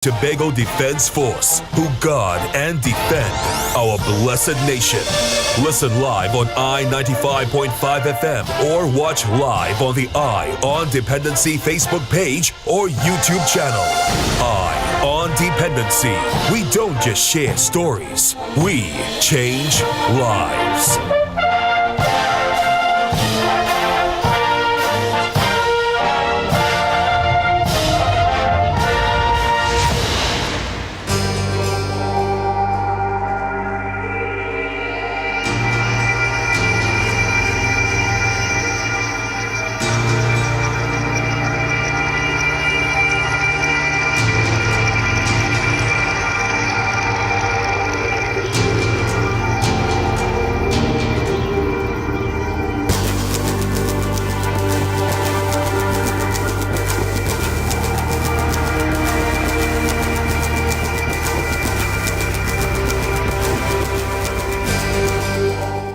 Tobago Defense Force, who guard and defend our blessed nation. Listen live on I-95.5 FM or watch live on the I on Dependency Facebook page or YouTube channel. I on Dependency. We don't just share stories, we change lives.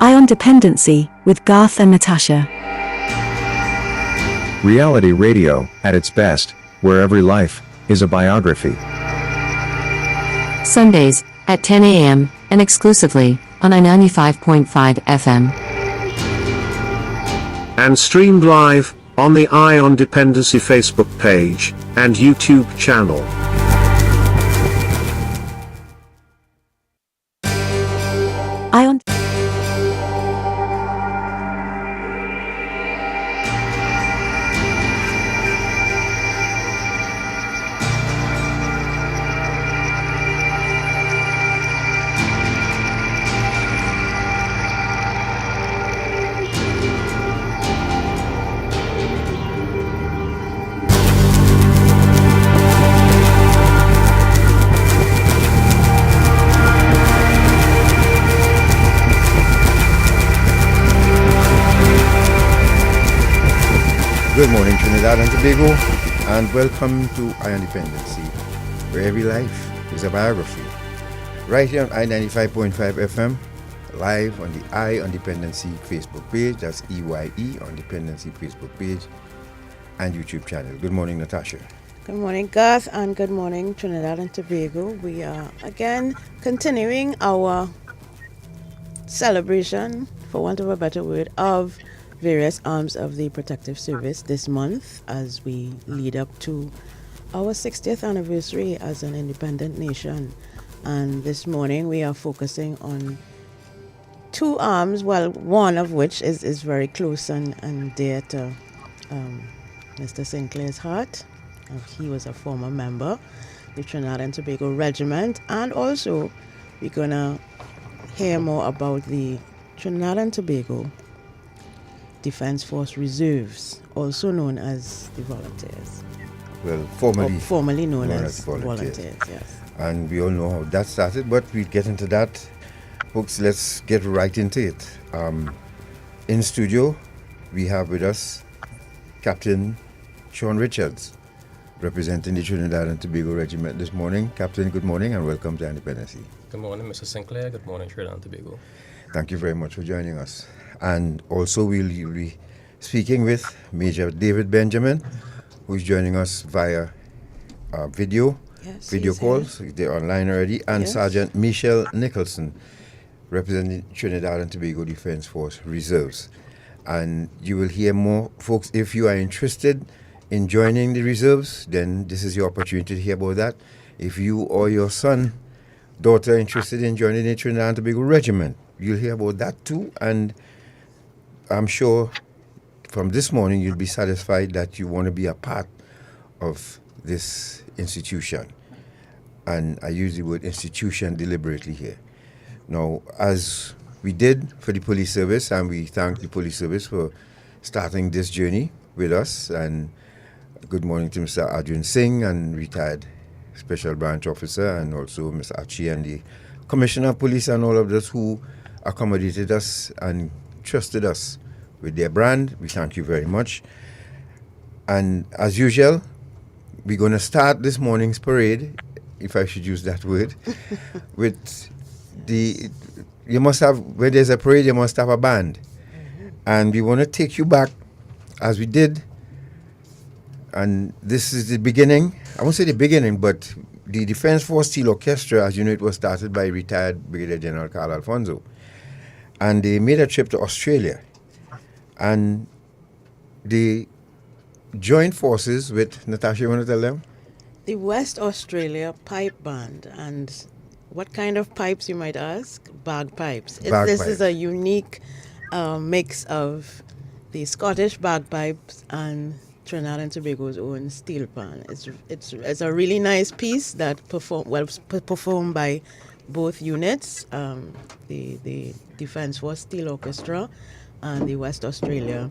Ion Dependency with Garth and Natasha. Reality radio, at its best, where every life is a biography. Sundays at 10 a.m. and exclusively on I-95.5 FM. And streamed live on the Eye on Dependency Facebook page and YouTube channel. Ion Good morning, Trinidad and Tobago, and welcome to Ion Dependency, where every life is a biography. Right here on I-95.5 FM, live on the I on Dependency Facebook page, that's EYE on Dependency Facebook page, and YouTube channel. Good morning, Natasha. Good morning, Garth, and good morning, Trinidad and Tobago. We are again continuing our celebration, for want of a better word, of various arms of the protective service this month as we lead up to our 60th anniversary as an independent nation. And this morning we are focusing on two arms, well, one of which is very close and dear to Mr. Sinclair's heart. He was a former member, the Trinidad and Tobago Regiment, and also we're going to hear more about the Trinidad and Tobago Defense Force Reserves, also known as the Volunteers. Well, formerly known as volunteers, yes. And we all know how that started, but we'll get into that. Folks, let's get right into it. In studio, we have with us Captain Sean Richards, representing the Trinidad and Tobago Regiment this morning. Captain, good morning and welcome to Independency. Good morning, Mr. Sinclair. Good morning, Trinidad and Tobago. Thank you very much for joining us. And also we'll be speaking with Major David Benjamin, who's joining us via video calls. They're online already. And Yes. Sergeant Michelle Nicholson, representing Trinidad and Tobago Defense Force Reserves. And you will hear more. Folks, if you are interested in joining the reserves, then this is your opportunity to hear about that. If you or your son, daughter are interested in joining the Trinidad and Tobago Regiment, you'll hear about that too. And I'm sure from this morning you'll be satisfied that you want to be a part of this institution. And I use the word institution deliberately here. Now, as we did for the police service, and we thank the police service for starting this journey with us, and good morning to Mr. Arjun Singh, and retired Special Branch Officer, and also Mr. Achi and the Commissioner of Police and all of us who accommodated us and trusted us with their brand. We thank you very much. And as usual, we're going to start this morning's parade, if I should use that word, with you must have, when there's a parade, you must have a band. And we want to take you back, as we did, and this is the beginning. I won't say the beginning, but the Defense Force Steel Orchestra, as you know, it was started by retired Brigadier General Carl Alfonso. And they made a trip to Australia. And they joined forces with, Natasha, you want to tell them? The West Australia Pipe Band. And what kind of pipes, you might ask? Bagpipes. This is a unique mix of the Scottish bagpipes and Trinidad and Tobago's own steel pan. It's a really nice piece that was performed by both units, the Defence Force Steel Orchestra and the West Australia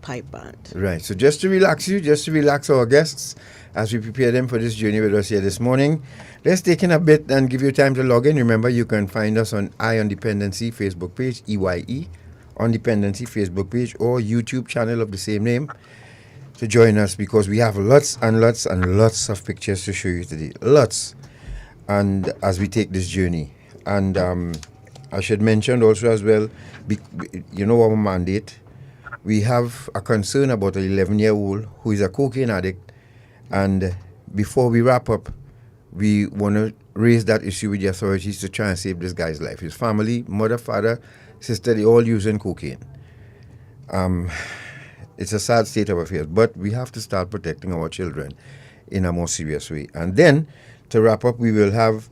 Pipe Band. Right. So just to relax our guests as we prepare them for this journey with us here this morning, let's take in a bit and give you time to log in. Remember, you can find us on on Dependency Facebook page, EYE, on Dependency Facebook page, or YouTube channel of the same name to join us, because we have lots and lots and lots of pictures to show you today. Lots. And as we take this journey. And I should mention also as well, you know our mandate. We have a concern about an 11-year-old who is a cocaine addict. And before we wrap up, we want to raise that issue with the authorities to try and save this guy's life. His family, mother, father, sister, they all using cocaine. It's a sad state of affairs, but we have to start protecting our children in a more serious way. And then, to wrap up, we will have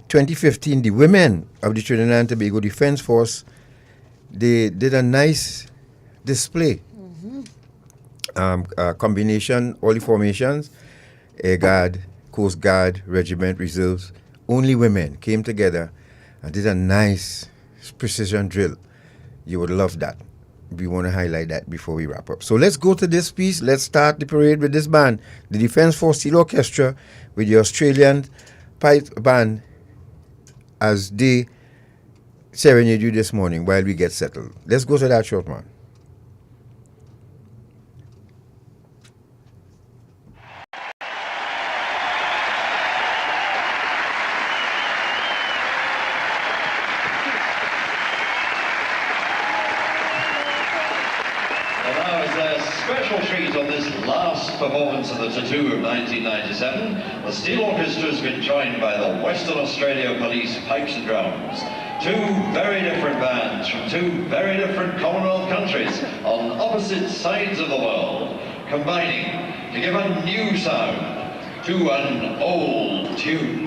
2015, the women of the Trinidad and Tobago Defense Force, they did a nice display. Combination, all the formations, Air Guard, Coast Guard, Regiment, Reserves, only women came together and did a nice precision drill. You would love that. We want to highlight that before we wrap up. So let's go to this piece. Let's start the parade with this band, the Defence Force Steel Orchestra, with the Australian Pipe Band, as they serenade you this morning while we get settled. Let's go to that short one. Performance of the Tattoo of 1997, the Steel Orchestra has been joined by the Western Australia Police Pipes and Drums. Two very different bands from two very different Commonwealth countries on opposite sides of the world, combining to give a new sound to an old tune.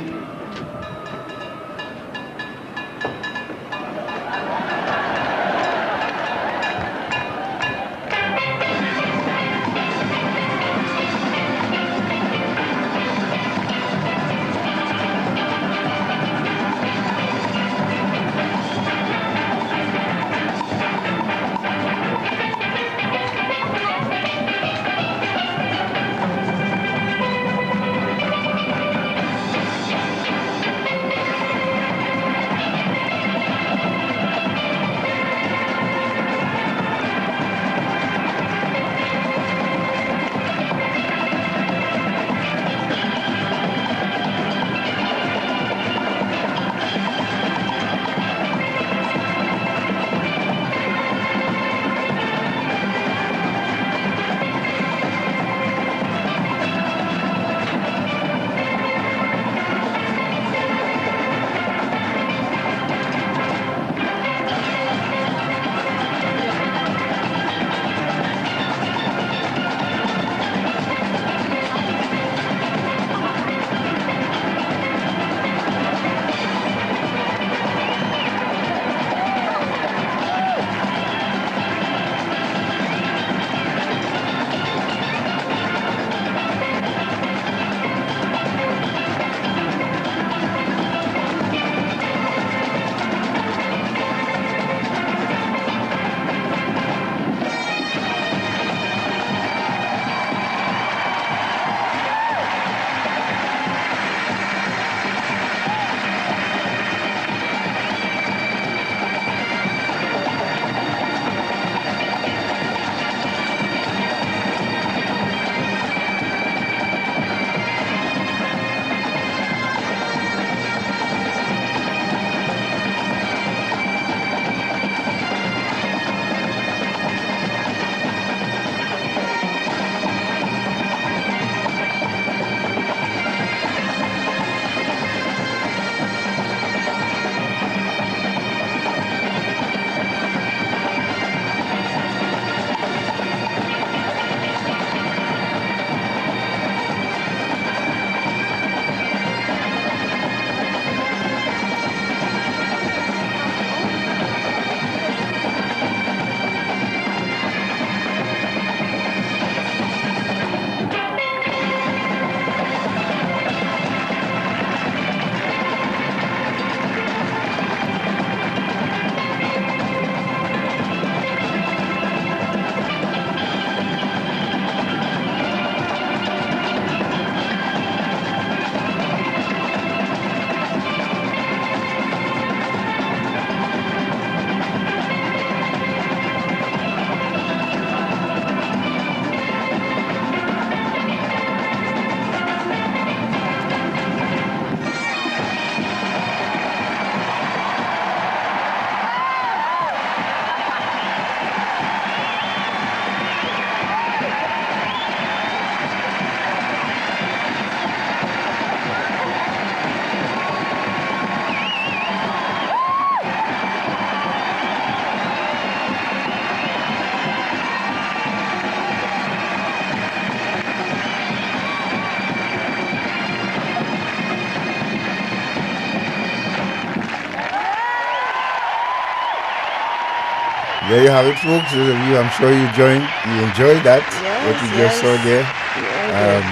there you have it, folks. Those of you, I'm sure you enjoyed that. Yes, what you just saw there. Yeah,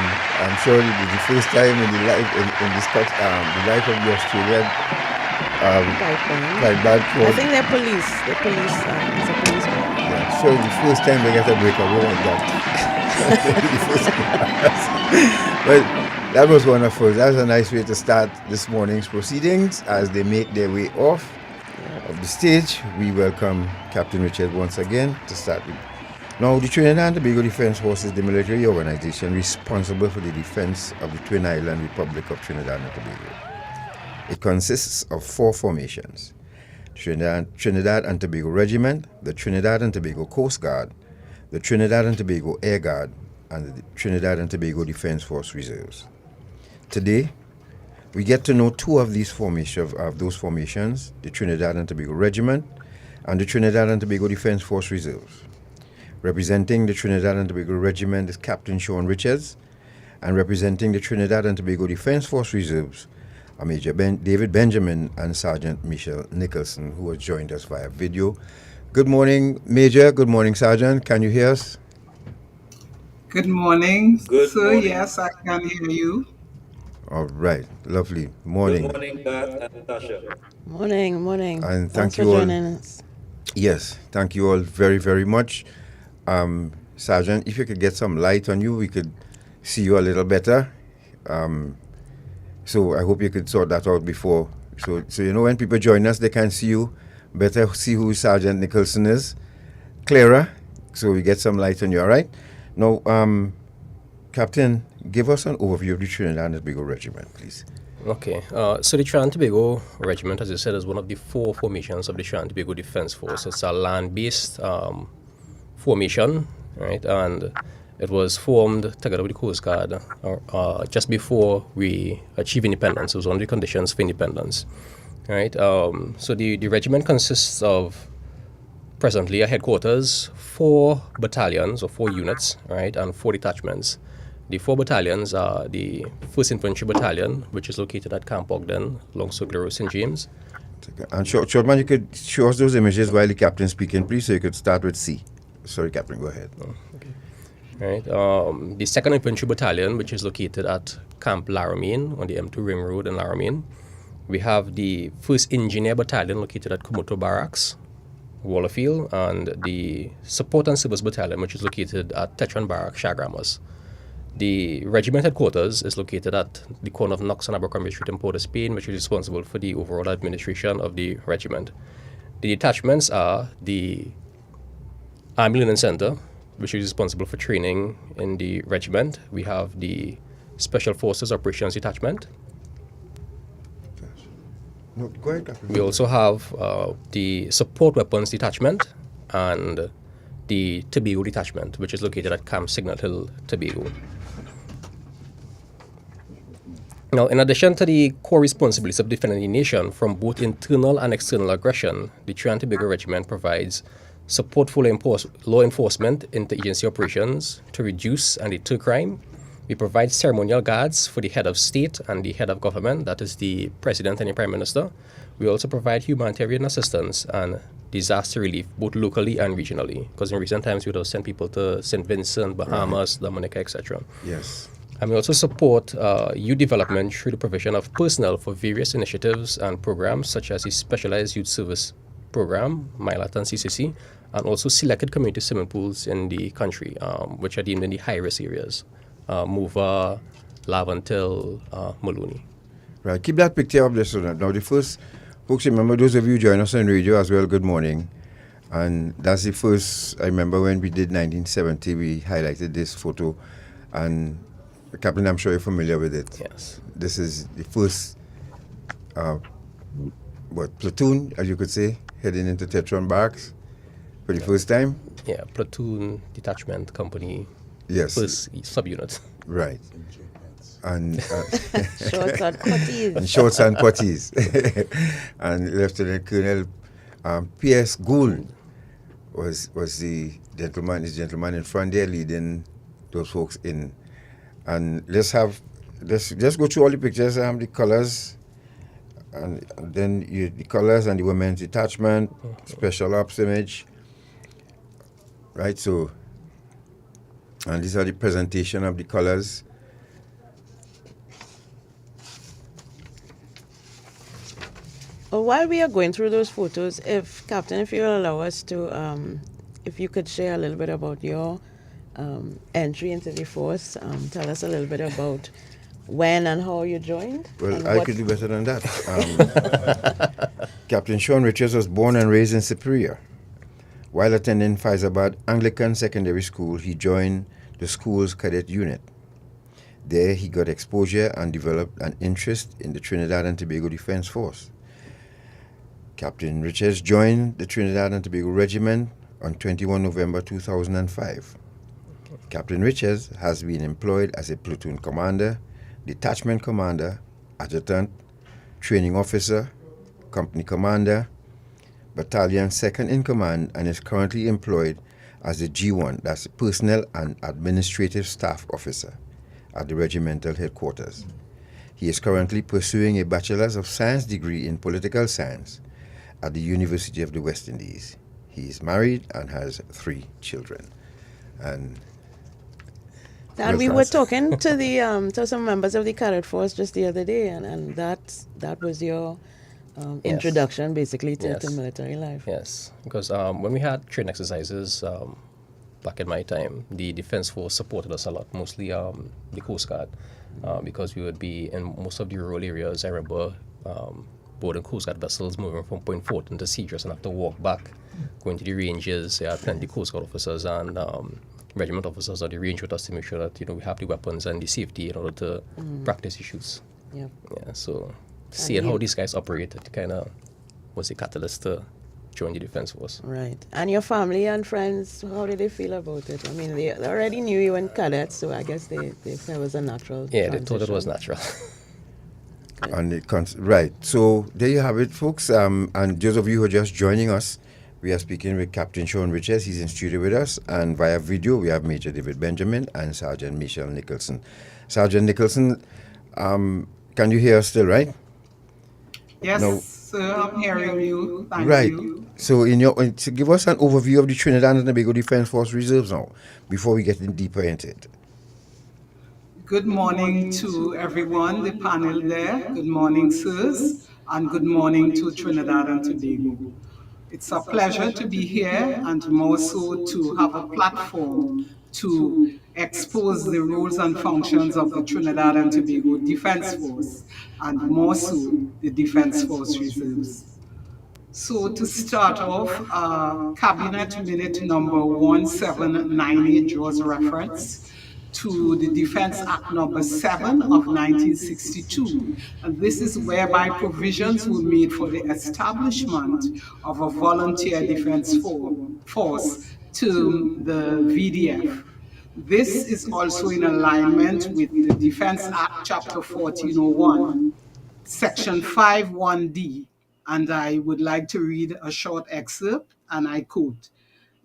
I'm sure it was the first time in the life the life of the Australian pipe band. I think they're police. The police. It's a police band. Yeah, sure, the first time they get a breakaway like that. The first class. But that was wonderful. That was a nice way to start this morning's proceedings as they make their way off of the stage. We welcome Captain Richard once again to start with. Now, the Trinidad and Tobago Defence Force is the military organization responsible for the defense of the Twin Island Republic of Trinidad and Tobago. It consists of 4 formations: Trinidad and Tobago Regiment, the Trinidad and Tobago Coast Guard, the Trinidad and Tobago Air Guard, and the Trinidad and Tobago Defence Force Reserves. Today, we get to know 2 of these those formations, the Trinidad and Tobago Regiment and the Trinidad and Tobago Defence Force Reserves. Representing the Trinidad and Tobago Regiment is Captain Sean Richards, and representing the Trinidad and Tobago Defence Force Reserves are Major David Benjamin and Sergeant Michelle Nicholson, who has joined us via video. Good morning, Major. Good morning, Sergeant. Can you hear us? Good morning. Good morning. Yes, I can hear you. All right. Lovely. Morning. Good morning, Garth and Natasha. Morning. And Thanks thank for you all. joining us. Yes, thank you all very, very much. Sergeant, if you could get some light on you, we could see you a little better. So I hope you could sort that out before. So when people join us, they can see you better, see who Sergeant Nicholson is clearer, so we get some light on you, all right? Now, Captain, give us an overview of the Trinidad and Tobago Regiment, please. Okay, so the Trinidad and Tobago Regiment, as you said, is one of the 4 formations of the Trinidad and Tobago Defence Force. It's a land-based formation, right? And it was formed together with the Coast Guard just before we achieved independence. It was one of the conditions for independence, right? So the regiment consists of presently a headquarters, 4 battalions or 4 units, right, and 4 detachments. The 4 battalions are the 1st Infantry Battalion, which is located at Camp Ogden, along Circular Road, St. James. And Shortman, you could show us those images while the captain is speaking, please, so you could start with C. Sorry, Captain, go ahead. Oh, okay. Right. The 2nd Infantry Battalion, which is located at Camp Laramine on the M2 Ring Road in Laramine. We have the 1st Engineer Battalion located at Komoto Barracks, Wallerfield, and the Support and Service Battalion, which is located at Tetron Barracks, Chagramas. The regiment headquarters is located at the corner of Knox and Abercrombie Street in Port of Spain, which is responsible for the overall administration of the regiment. The detachments are the Army Learning Center, which is responsible for training in the regiment. We have the Special Forces Operations Detachment. No, go ahead, Captain. We also have the Support Weapons Detachment and the Tobago Detachment, which is located at Camp Signal Hill, Tobago. Now, in addition to the core responsibilities of defending the nation from both internal and external aggression, the Trinidad and Tobago Regiment provides support for law enforcement, interagency operations to reduce and deter crime. We provide ceremonial guards for the head of state and the head of government, that is the president and the prime minister. We also provide humanitarian assistance and disaster relief, both locally and regionally, because in recent times we would have sent people to St. Vincent, Bahamas, Dominica, etc. Yes. And we also support youth development through the provision of personnel for various initiatives and programs, such as the Specialized Youth Service Program, MILAT and CCC, and also selected community swimming pools in the country, which are deemed in the high-risk areas, Mova, Lavantil, Maloney. Right, keep that picture up there, so now the first, folks, remember those of you join us on radio as well, good morning. And that's the first, I remember when we did 1970, we highlighted this photo, and Captain, I'm sure you're familiar with it. Yes. This is the first, platoon, as you could say, heading into Tetron Barracks for the first time. Yeah, platoon, detachment, company, yes, first subunit. Right. And Shorts and quatties. And shorts and quatties. And Lieutenant Colonel P.S. Gould was the gentleman in front there leading those folks in. And let's go through all the pictures, the colors, and then the colors and the women's detachment, special ops image, right? So, and these are the presentation of the colors. Well, while we are going through those photos, if Captain, if you'll allow us to, if you could share a little bit about your entry into the force, tell us a little bit about when and how you joined. Well, I could do better than that. Captain Sean Richards was born and raised in Superior. While attending Faizabad Anglican Secondary School, he joined the school's cadet unit. There, he got exposure and developed an interest in the Trinidad and Tobago Defense Force. Captain Richards joined the Trinidad and Tobago Regiment on 21 November 2005. Captain Richards has been employed as a platoon commander, detachment commander, adjutant, training officer, company commander, battalion second in command, and is currently employed as the G1, that's Personnel and Administrative Staff Officer at the regimental headquarters. He is currently pursuing a Bachelor's of Science degree in Political Science at the University of the West Indies. He is married and has 3 children. And we were talking to the to some members of the cadet force just the other day, and that was your introduction basically to military life. Yes, because when we had training exercises back in my time, the Defense Force supported us a lot, mostly the Coast Guard, because we would be in most of the rural areas. I remember boarding Coast Guard vessels moving from Point Fortin to Cedros and have to walk back, going to the ranges. There are plenty of Coast Guard officers and regiment officers at the range with us to make sure that we have the weapons and the safety in order to practice issues. Yep. Yeah, so seeing how these guys operated kind of was a catalyst to join the Defense Force. Right. And your family and friends, how did they feel about it? I mean, they already knew you in cadets, so I guess they felt it was a natural Yeah, transition. they thought it was natural. And right. So there you have it, folks. And those of you who are just joining us, we are speaking with Captain Sean Richards. He's in studio with us. And via video, we have Major David Benjamin and Sergeant Michelle Nicholson. Sergeant Nicholson, can you hear us still, right? Yes, No. sir, I'm hearing you. Thank Right. you. So to give us an overview of the Trinidad and Tobago Defense Force Reserves now, before we get in deeper into it. Good morning to everyone, the panel there. Good morning, sirs, and good morning to Trinidad and Tobago. It's a pleasure to be here, and more so to have a platform to expose the roles and functions of the Trinidad and Tobago Defense Force, and more so the Defense Force Reserves. So to start off, Cabinet Minute number 1798 draws reference to the Defense Act number 7 of 1962. And this is whereby provisions were made for the establishment of a volunteer defense force termed the VDF. This is also in alignment with the Defense Act Chapter 1401, Section 51D. And I would like to read a short excerpt, and I quote,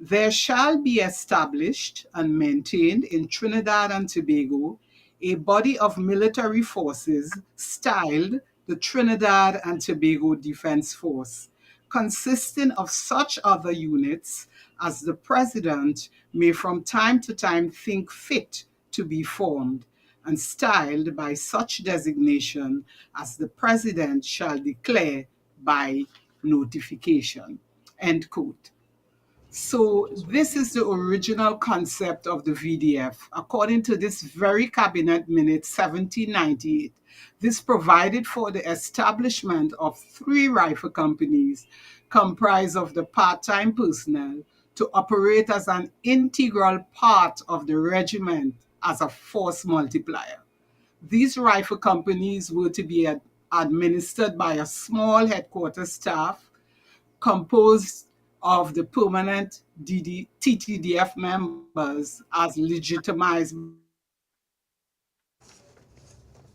"There shall be established and maintained in Trinidad and Tobago a body of military forces styled the Trinidad and Tobago Defense Force, consisting of such other units as the President may from time to time think fit to be formed, and styled by such designation as the President shall declare by notification." End quote. So this is the original concept of the VDF. According to this very Cabinet Minute 1798, this provided for the establishment of 3 rifle companies comprised of the part-time personnel to operate as an integral part of the regiment as a force multiplier. These rifle companies were to be administered by a small headquarters staff composed of the permanent TTDF members as legitimized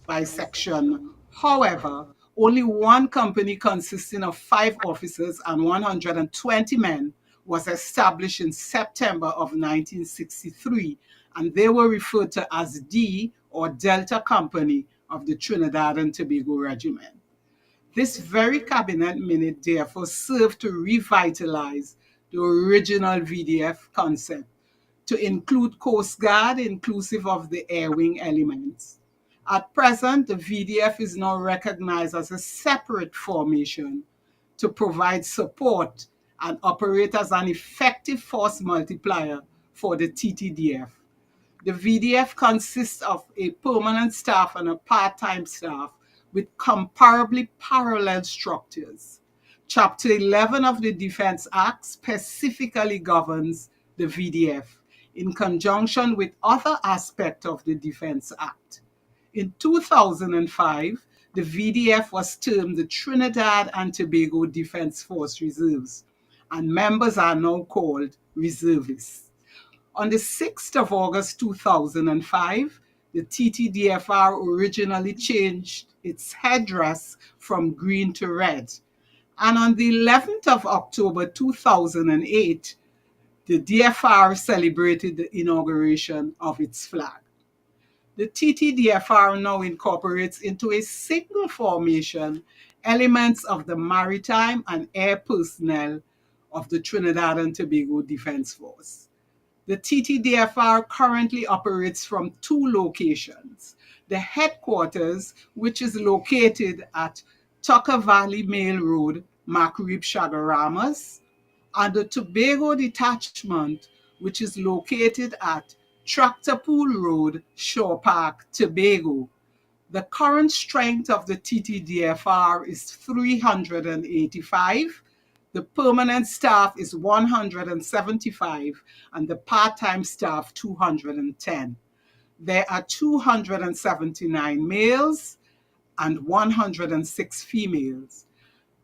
by section. However, only one company consisting of 5 officers and 120 men was established in September of 1963, and they were referred to as D or Delta Company of the Trinidad and Tobago Regiment. This very Cabinet Minute therefore served to revitalize the original VDF concept to include Coast Guard, inclusive of the air wing elements. At present, the VDF is now recognized as a separate formation to provide support and operate as an effective force multiplier for the TTDF. The VDF consists of a permanent staff and a part-time staff with comparably parallel structures. Chapter 11 of the Defense Act specifically governs the VDF in conjunction with other aspects of the Defense Act. In 2005, the VDF was termed the Trinidad and Tobago Defense Force Reserves, and members are now called reservists. On the 6th of August 2005, the TTDFR originally changed its headdress from green to red. And on the 11th of October 2008, the DFR celebrated the inauguration of its flag. The TTDFR now incorporates into a single formation elements of the maritime and air personnel of the Trinidad and Tobago Defense Force. The TTDFR currently operates from 2 locations. The headquarters, which is located at Tucker Valley Mail Road, Macrib, Chagaramas, and the Tobago Detachment, which is located at Tractorpool Road, Shore Park, Tobago. The current strength of the TTDFR is 385. The permanent staff is 175 and the part-time staff 210. There are 279 males and 106 females.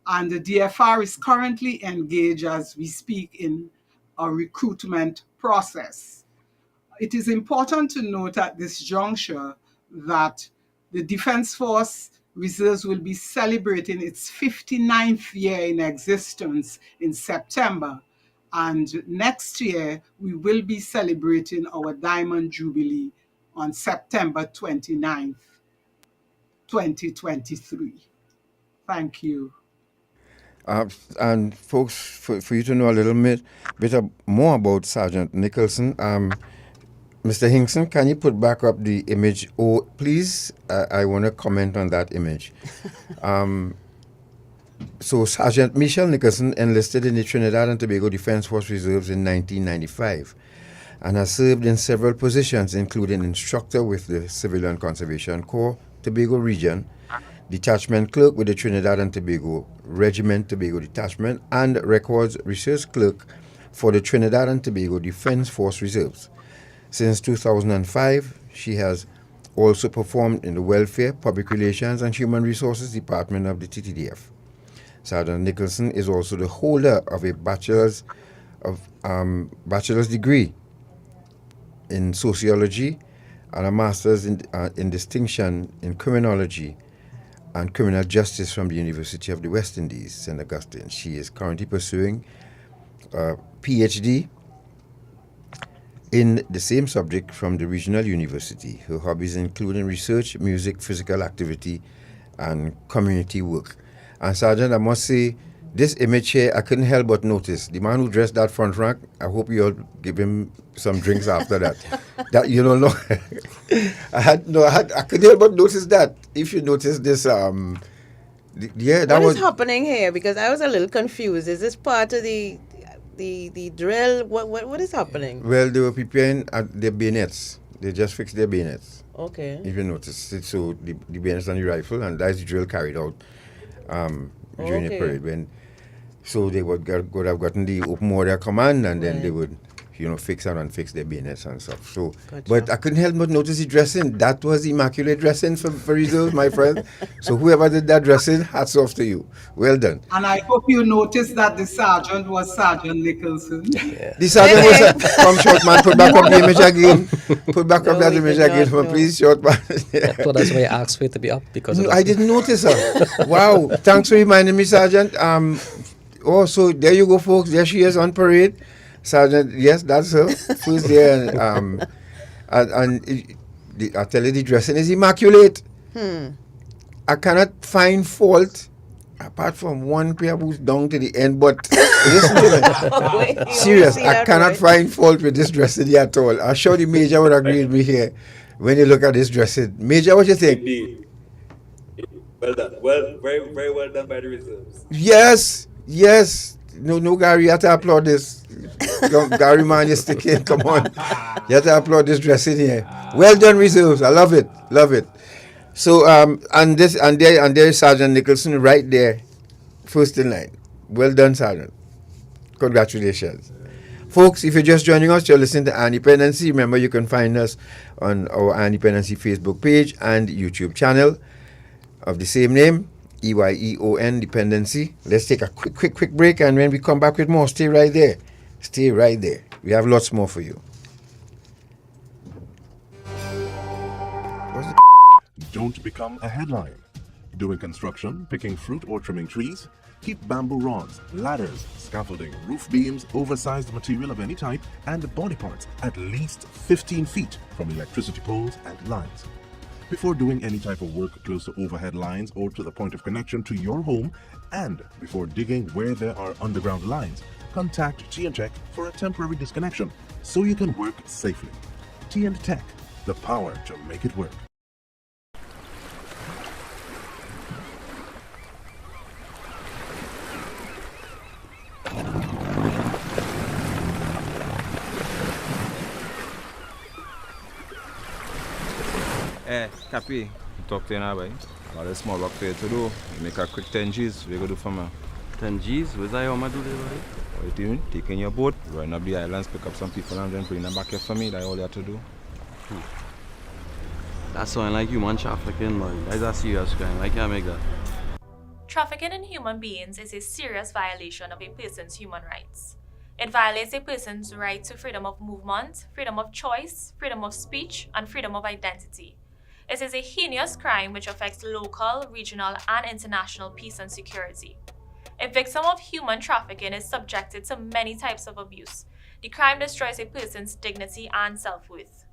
And the DFR is currently engaged as we speak in a recruitment process. It is important to note at this juncture that the Defense Force Reserves will be celebrating its 59th year in existence in September. And next year, we will be celebrating our Diamond Jubilee on September 29th, 2023. Thank you. And folks, for you to know a little bit more about Sergeant Nicholson, Mr. Hinkson, can you put back up the image? Oh, please, I want to comment on that image. So Sergeant Michelle Nicholson enlisted in the Trinidad and Tobago Defense Force Reserves in 1995 and has served in several positions, including instructor with the Civilian Conservation Corps, Tobago Region, detachment clerk with the Trinidad and Tobago Regiment Tobago Detachment, and records research clerk for the Trinidad and Tobago Defense Force Reserves. Since 2005, she has also performed in the Welfare, Public Relations and Human Resources Department of the TTDF. Sergeant Nicholson is also the holder of a bachelor's degree in sociology and a master's in distinction in criminology and criminal justice from the University of the West Indies, St. Augustine. She is currently pursuing a PhD in the same subject from the regional university. Her hobbies include research, music, physical activity, and community work. And Sergeant, I must say, this image here, I couldn't help but notice. The man who dressed that front rank, I hope you all give him some drinks after that. That you don't know. I couldn't help but notice that. If you notice this, what is happening here? Because I was a little confused. Is this part of the drill? What is happening? Well, they were preparing their bayonets. They just fixed their bayonets. Okay. If you notice, so the bayonets and the rifle, and that's the drill carried out during the parade. So they would have gotten the open order command, and then they would, fix and unfix their bayonets and stuff. So, but I couldn't help but notice the dressing. That was immaculate dressing for reserves, my friend. So whoever did that dressing, hats off to you. Well done. And I hope you noticed that the sergeant was Sergeant Nicholson. Yeah. The sergeant was come short man. Put back up the image again. Put back up that image again, for please, short man. So that's why I asked for it to be up because I didn't notice her. Wow. Thanks for reminding me, Sergeant. So there you go, folks. There she is on parade. Sergeant, yes, that's her. Who's there? And I tell you, the dressing is immaculate. I cannot find fault apart from one player who's down to the end, but listen to me. Serious, I cannot find fault with this dressing at all. I'm sure the Major would agree with me here when you look at this dressing. Major, what you think? Indeed. Well done. Well, very, very well done by the reserves. Yes. No, Gary, you have to applaud this. Gary, man, you're sticking. Come on. You have to applaud this dressing here. Well done, reserves. I love it. So, and there's Sergeant Nicholson right there, first in line. Well done, Sergeant. Congratulations. Folks, if you're just joining us, you're listening to Independency. Remember, you can find us on our Independency Facebook page and YouTube channel of the same name, EYEON Dependency. Let's take a quick break, and when we come back with more, stay right there. We have lots more for you. Don't become a headline. Doing construction, picking fruit or trimming trees? Keep bamboo rods, ladders, scaffolding, roof beams, oversized material of any type, and body parts at least 15 feet from electricity poles and lines. Before doing any type of work close to overhead lines or to the point of connection to your home, and before digging where there are underground lines, contact T&Tech for a temporary disconnection so you can work safely. T&Tech, the power to make it work. Hey, Cappy, talk to you now, boy. Got a small work for you to do. You make a quick 10 G's. We're going to do for me. 10 G's? What's that how I do there, boy? What you doing? Taking your boat, going up the islands, pick up some people and then bring them back here for me. That's all you have to do. That sounds like human trafficking, boy. That's a serious crime. I can't make that. Trafficking in human beings is a serious violation of a person's human rights. It violates a person's right to freedom of movement, freedom of choice, freedom of speech, and freedom of identity. It is a heinous crime which affects local, regional, and international peace and security. A victim of human trafficking is subjected to many types of abuse. The crime destroys a person's dignity and self-worth.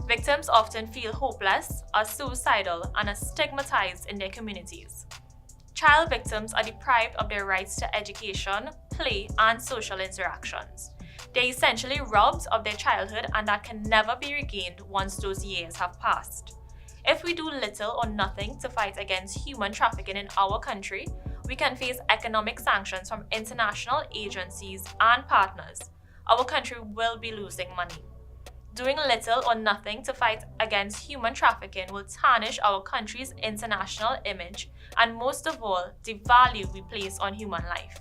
Victims often feel hopeless, are suicidal, and are stigmatized in their communities. Child victims are deprived of their rights to education, play, and social interactions. They're essentially robbed of their childhood, and that can never be regained once those years have passed. If we do little or nothing to fight against human trafficking in our country, we can face economic sanctions from international agencies and partners. Our country will be losing money. Doing little or nothing to fight against human trafficking will tarnish our country's international image and, most of all, the value we place on human life.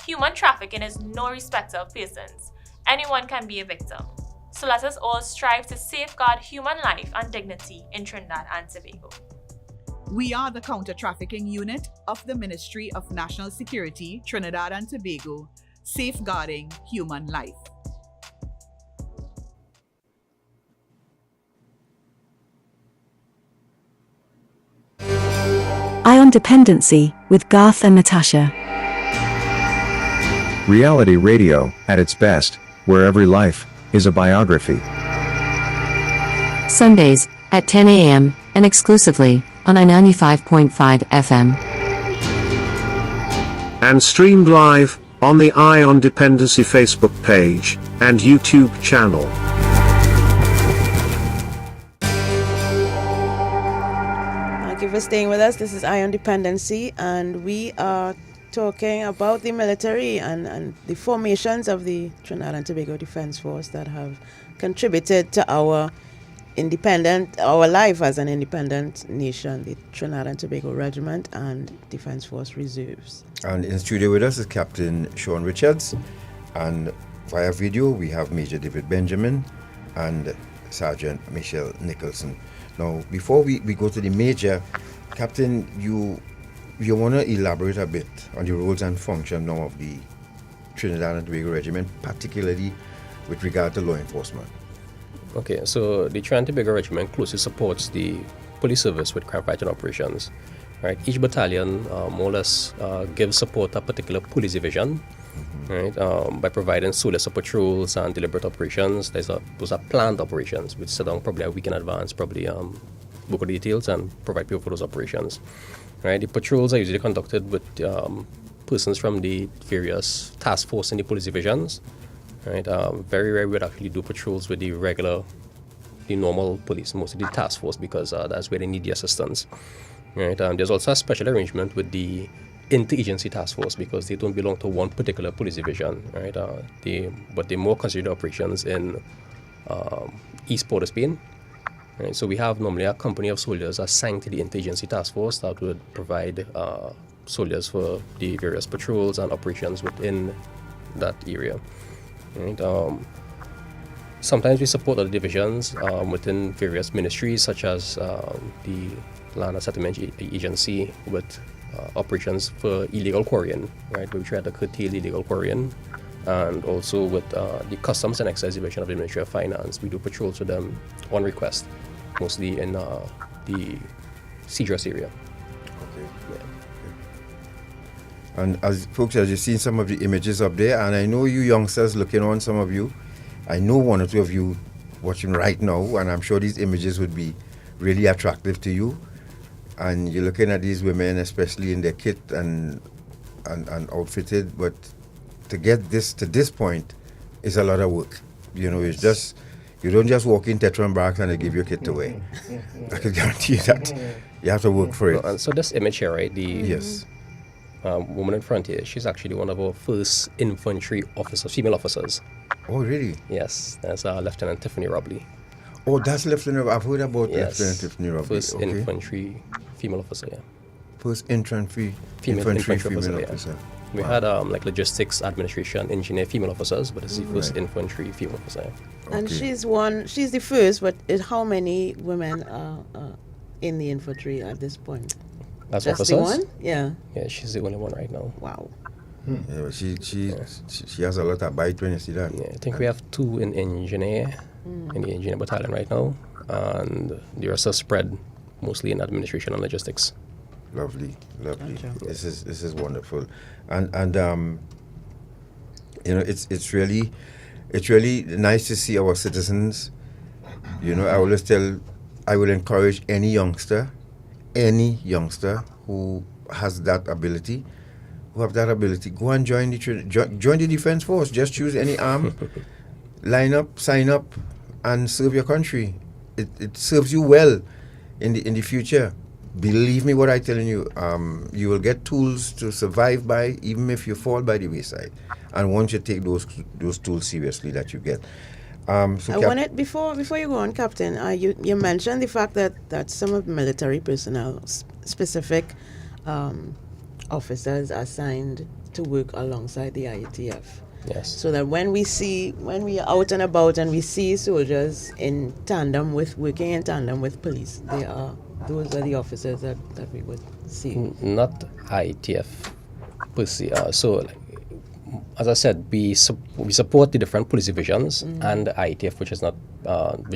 Human trafficking is no respecter of persons. Anyone can be a victim. So let us all strive to safeguard human life and dignity in Trinidad and Tobago. We are the Counter-Trafficking Unit of the Ministry of National Security, Trinidad and Tobago, safeguarding human life. Ion Dependency with Garth and Natasha. Reality radio, at its best, where every life is a biography. Sundays at 10 a.m. and exclusively on 95.5 FM. And streamed live on the Ion Dependency Facebook page and YouTube channel. Thank you for staying with us. This is Ion Dependency, and we are talking about the military and the formations of the Trinidad and Tobago Defense Force that have contributed to our life as an independent nation, the Trinidad and Tobago Regiment and Defense Force Reserves. And in studio with us is Captain Sean Richards, and via video we have Major David Benjamin and Sergeant Michelle Nicholson. Now, before we go to the Major, Captain, you want to elaborate a bit on the roles and function now of the Trinidad and Tobago Regiment, particularly with regard to law enforcement. Okay, so the Trinidad and Tobago Regiment closely supports the police service with crime fighting operations. Right, each battalion more or less gives support to a particular police division, right, by providing solace patrols and deliberate operations. Those are planned operations, which sit down probably a week in advance, probably book of details and provide people for those operations. Right, the patrols are usually conducted with persons from the various task force in the police divisions. Right, very rare we would actually do patrols with the normal police, mostly the task force, because that's where they need the assistance. Right, there's also a special arrangement with the interagency task force because they don't belong to one particular police division. Right, but they more consider operations in East Port of Spain. Right, so we have normally a company of soldiers assigned to the interagency task force that would provide soldiers for the various patrols and operations within that area. Right, sometimes we support other divisions within various ministries, such as the Land and Settlement Agency with operations for illegal quarrying, right, where we try to curtail illegal quarrying, and also with the Customs and Excise Division of the Ministry of Finance. We do patrols with them on request, mostly in the Cedros area. Okay. Yeah. And as folks, as you've seen some of the images up there, and I know you youngsters looking on, some of you, I know one or two of you watching right now, and I'm sure these images would be really attractive to you. And you're looking at these women, especially in their kit and outfitted, but to get this to this point is a lot of work. You know, it's just, you don't just walk in Tetron Barracks and they give you a kit to wear. I can guarantee you that. You have to work for it. And so this image here, right, the yes. Woman in front here, she's actually one of our first infantry officers, female officers. Oh, really? Yes, that's Lieutenant Tiffany Robley. Oh, that's Lieutenant. I've heard about Lieutenant Tiffany Robley. First infantry female officer, yeah. First infantry female officer. Yeah. We had like logistics, administration, engineer female officers, but it's the first infantry female officer. Yeah. And she's the first, but how many women are in the infantry at this point? As just officers? The one? Yeah. Yeah, she's the only one right now. Wow. Yeah, but she has a lot of bite when you see that. Yeah, I think we have 2 in engineer, in the engineer battalion right now, and the rest are spread mostly in administration and logistics. Lovely. Gotcha. This is wonderful, and you know, it's really nice to see our citizens. You know, I will encourage any youngster who has that ability, go and join the Defense Force. Just choose any arm, line up, sign up, and serve your country. It serves you well in the future. Believe me what I'm telling you. You will get tools to survive by, even if you fall by the wayside. And once you take those tools seriously that you get. I wanted, before you go on, Captain, you mentioned the fact that some of military personnel, specific officers, are assigned to work alongside the IETF. Yes. So that when we are out and about and we see soldiers working in tandem with police, those are the officers that we would see. Not IETF per se. So, as I said, we support the different police divisions and the IETF, which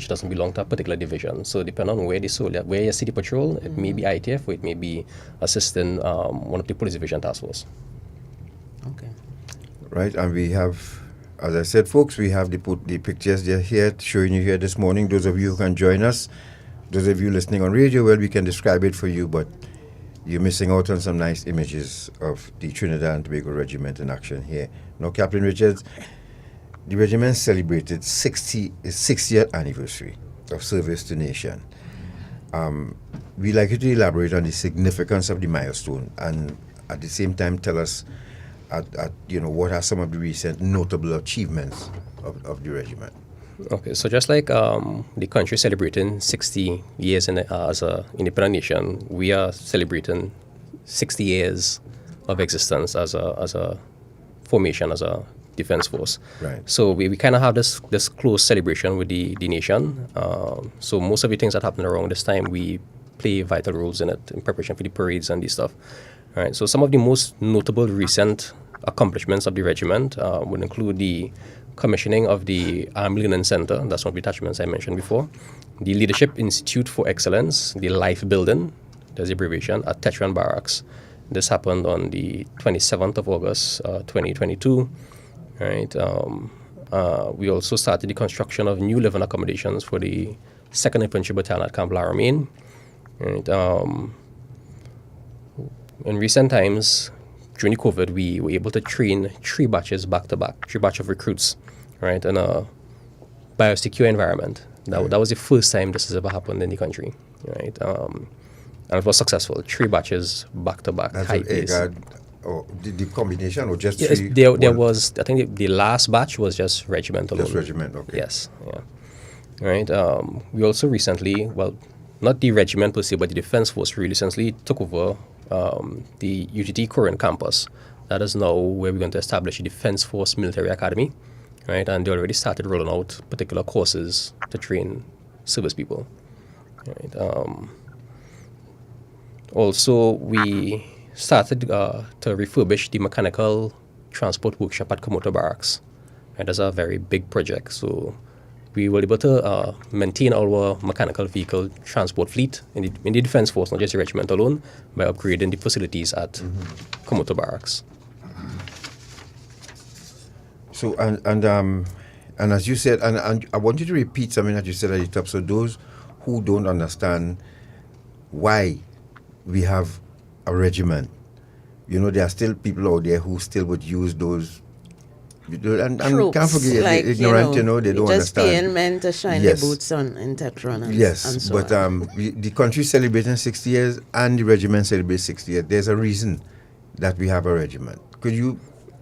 doesn't belong to a particular division. So, depending on where your city patrol, it may be IETF or it may be assisting one of the police division task force. Okay. Right, and we have, as I said, folks, we have the pictures here showing you here this morning. Those of you who can join us, those of you listening on radio, well, we can describe it for you, but you're missing out on some nice images of the Trinidad and Tobago Regiment in action here. Now, Captain Richards, the regiment celebrated its 60th anniversary of service to nation. We'd like you to elaborate on the significance of the milestone and at the same time tell us what are some of the recent notable achievements of the regiment. Okay, so just like the country celebrating 60 years as an independent nation, we are celebrating 60 years of existence as a formation, as a defense force. Right. So we kind of have this close celebration with the nation. So most of the things that happen around this time, we play vital roles in it in preparation for the parades and this stuff. All right. So some of the most notable recent accomplishments of the regiment would include the commissioning of the Army Learning Center, that's one of the attachments I mentioned before, the Leadership Institute for Excellence, the Life Building, there's the abbreviation, at Tetron Barracks. This happened on the 27th of August, 2022. Right. We also started the construction of new living accommodations for the 2nd Infantry Battalion at Camp Laramie. Right. In recent times, during the COVID, we were able to train 3 batches back to back, 3 batches of recruits, right, in a biosecure environment. That was the first time this has ever happened in the country, right? And it was successful. 3 batches back to back, high pace. Or the combination, or just Yes, 3? there was, I think the last batch was just regiment alone. Just regiment, okay. Yes, yeah. Right. We also recently, well, not the regiment per se, but the Defense Force recently took over the UTT current campus. That is now where we're going to establish a Defense Force Military Academy, right? And they already started rolling out particular courses to train service people, right? Also, we started to refurbish the mechanical transport workshop at Komodo Barracks. And that's a very big project. So we were able to maintain our mechanical vehicle transport fleet in the Defense Force, not just the regiment alone, by upgrading the facilities at Komodo Barracks. So, and as you said, and I want you to repeat something that you said at the top, so those who don't understand why we have a regiment, there are still people out there who still would use those, and can't forget, like, ignorant, they don't just understand. paying men to shine their boots on in Tetron and, yes, and so but on. the country celebrating 60 years and the regiment celebrates 60 years. There's a reason that we have a regiment. Could you,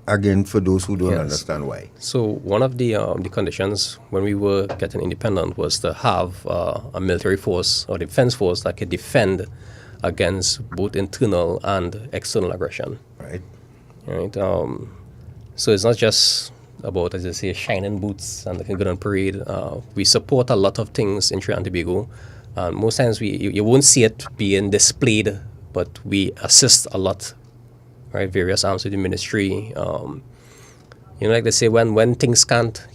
again, for those who don't understand why? So one of the conditions when we were getting independent was to have a military force or defense force that could defend against both internal and external aggression. Right. So it's not just about, as I say, shining boots and looking good on parade. We support a lot of things in Trinidad and Tobago. Most times you won't see it being displayed, but we assist a lot, right? Various arms of the ministry. Like they say, when things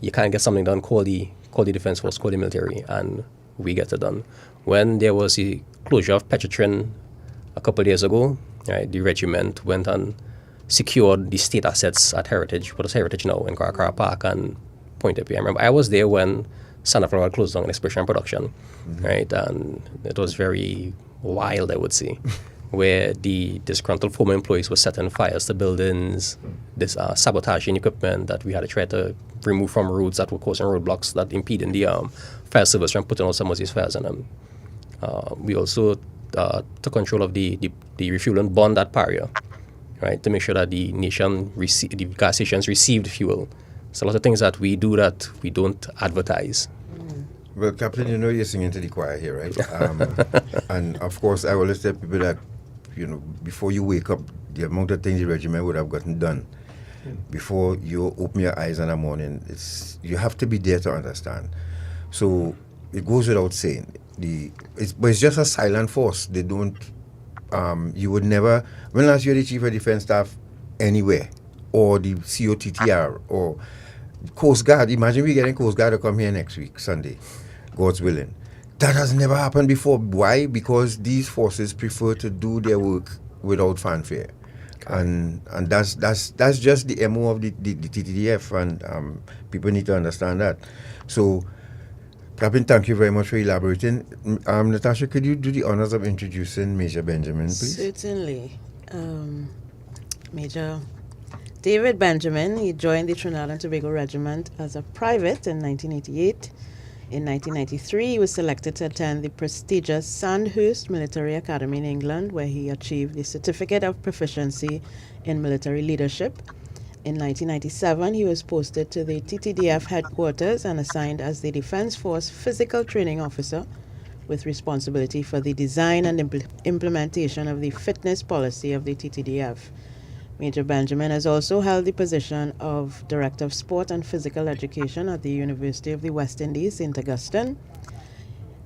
you can't get something done, call the defense force, call the military, and we get it done. When there was the closure of Petrotrin a couple of years ago, right, the regiment went and secured the state assets at Heritage, what is Heritage now, in Karakara Park and Point Up. I remember I was there when Santa Flora closed down in expression production, right, and it was very wild, I would say, where the disgruntled former employees were setting fires to buildings, sabotaging equipment that we had to try to remove from roads that were causing roadblocks that impeding the fire service from putting out some of these fires in them. We also took control of the refueling bond at Paria, right, to make sure that the gas stations received fuel. So a lot of things that we do that we don't advertise. Well, Captain, you're singing to the choir here, right? And of course, I always tell people that, before you wake up, the amount of things the regiment would have gotten done before you open your eyes in the morning, you have to be there to understand. So it goes without saying. But it's just a silent force. They don't. You would never. When last you're the chief of defense staff anywhere, or the COTTR, or Coast Guard. Imagine we getting Coast Guard to come here next week, Sunday, God's willing. That has never happened before. Why? Because these forces prefer to do their work without fanfare, and that's just the MO of the TTDF, and people need to understand that. So, Captain, thank you very much for elaborating. Natasha, could you do the honors of introducing Major Benjamin, please? Certainly. Major David Benjamin, he joined the Trinidad and Tobago Regiment as a private in 1988. In 1993, he was selected to attend the prestigious Sandhurst Military Academy in England, where he achieved the Certificate of Proficiency in Military Leadership. In 1997, he was posted to the TTDF headquarters and assigned as the Defense Force Physical Training Officer, with responsibility for the design and implementation of the fitness policy of the TTDF. Major Benjamin has also held the position of Director of Sport and Physical Education at the University of the West Indies, St. Augustine.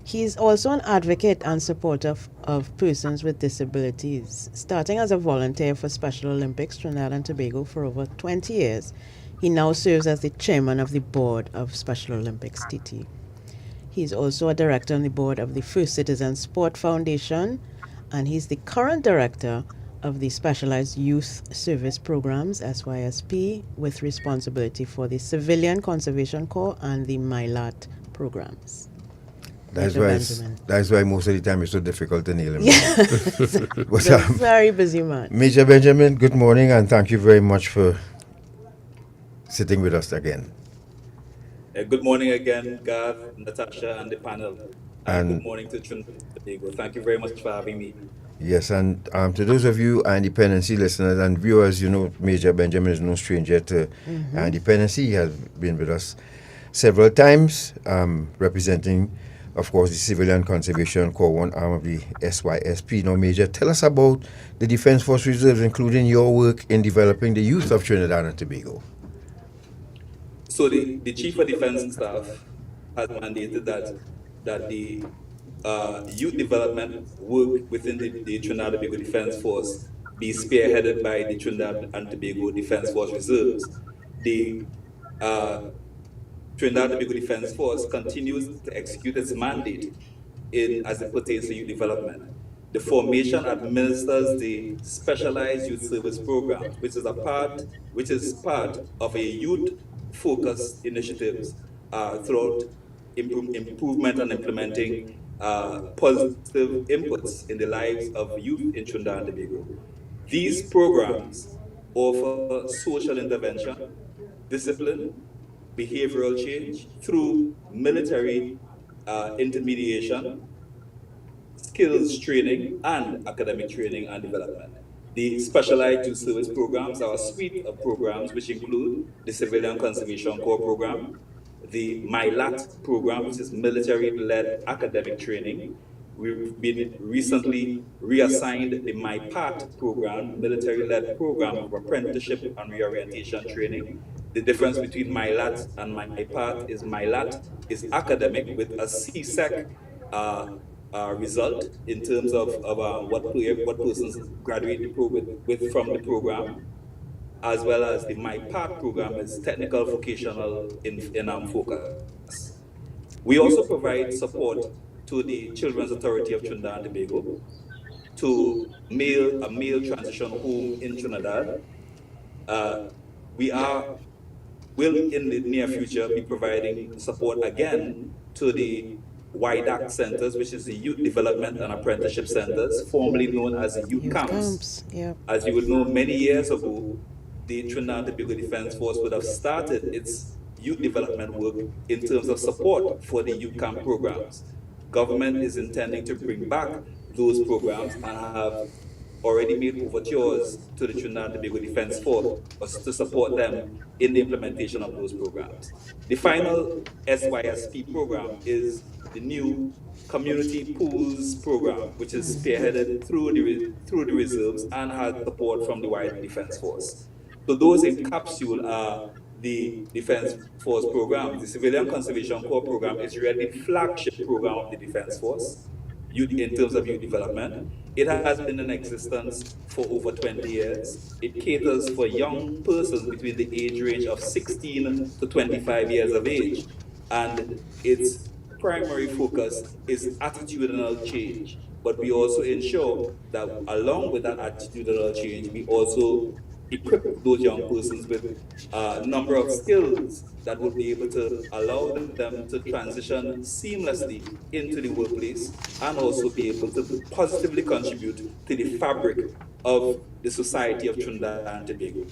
He is also an advocate and supporter of persons with disabilities. Starting as a volunteer for Special Olympics Trinidad and Tobago for over 20 years, he now serves as the chairman of the board of Special Olympics TT. He is also a director on the board of the First Citizen Sport Foundation, and he's the current director of the Specialized Youth Service Programs, SYSP, with responsibility for the Civilian Conservation Corps and the MILAT programs. That's Major why Benjamin. that's why most of the time it's so difficult to nail him. Yeah. But, He's a very busy man. Major Benjamin, good morning, and thank you very much for sitting with us again. Good morning again, Gav, Natasha, and the panel. And And good morning to Trinidad and Tobago. Thank you very much for having me. yes, and to those of you Dependency listeners and viewers, you know Major Benjamin is no stranger to Dependency. He has been with us several times, representing, of course, the Civilian Conservation Corps, one arm of the SYSP. Now, Major, tell us about the Defense Force Reserves, including your work in developing the youth of Trinidad and Tobago. So the Chief of Defense Staff has mandated that the youth development work within the Trinidad and Tobago Defense Force be spearheaded by the Trinidad and Tobago Defense Force Reserves. The Trinidad and Tobago Defense Force continues to execute its mandate as it pertains to youth development. The formation administers the Specialized Youth Service Program, which is part of a youth-focused initiatives throughout improvement and implementing positive inputs in the lives of youth in Trinidad and Tobago. These programs offer social intervention, discipline, behavioral change through military intermediation, skills training, and academic training and development. The Specialized Youth Service Programs are a suite of programs which include the Civilian Conservation Corps Program, the MILAT program, which is military-led academic training. We've been recently reassigned the MyPAT program, military-led program of apprenticeship and reorientation training. The difference between MyLAT and MyPAT is MyLAT is academic with a CSEC result in terms of what persons graduate from the program, as well as the MyPAT program is technical vocational in focus. We also provide support to the Children's Authority of Trinidad and Tobago, to a male transition home in Trinidad. We will in the near future be providing support again to the YDAC centers, which is the Youth Development and Apprenticeship Centers, formerly known as the youth camps. Yep. As you would know, many years ago, the Trinidad and Tobago Defense Force would have started its youth development work in terms of support for the youth camp programs. Government is intending to bring back those programs and have already made overtures to the Trinidad and Tobago Defense Force to support them in the implementation of those programs. The final SYSP program is the new Community Pools program, which is spearheaded through the reserves and has support from the wider Defense Force. So those in capsule are the Defense Force program. The Civilian Conservation Corps program is really the flagship program of the Defense Force in terms of youth development. It has been in existence for over 20 years. It caters for young persons between the age range of 16 to 25 years of age. And its primary focus is attitudinal change. But we also ensure that along with that attitudinal change, we also equip those young persons with a number of skills that would be able to allow them to transition seamlessly into the workplace and also be able to positively contribute to the fabric of the society of Trinidad and Tobago.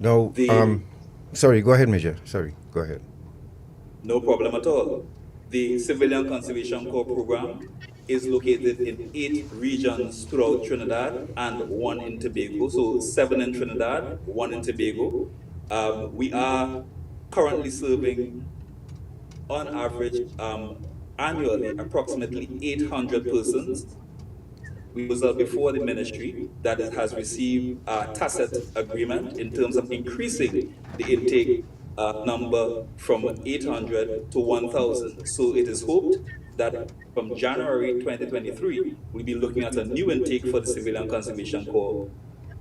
Now, sorry, go ahead, Major. Sorry, go ahead. No problem at all. The Civilian Conservation Corps program is located in 8 regions throughout Trinidad and 1 in Tobago. So 7 in Trinidad, 1 in Tobago. We are currently serving, on average, annually, approximately 800 persons. We was before the ministry that it has received a tacit agreement in terms of increasing the intake number from 800 to 1,000. So it is hoped that from January 2023, we'll be looking at a new intake for the Civilian Conservation Corps.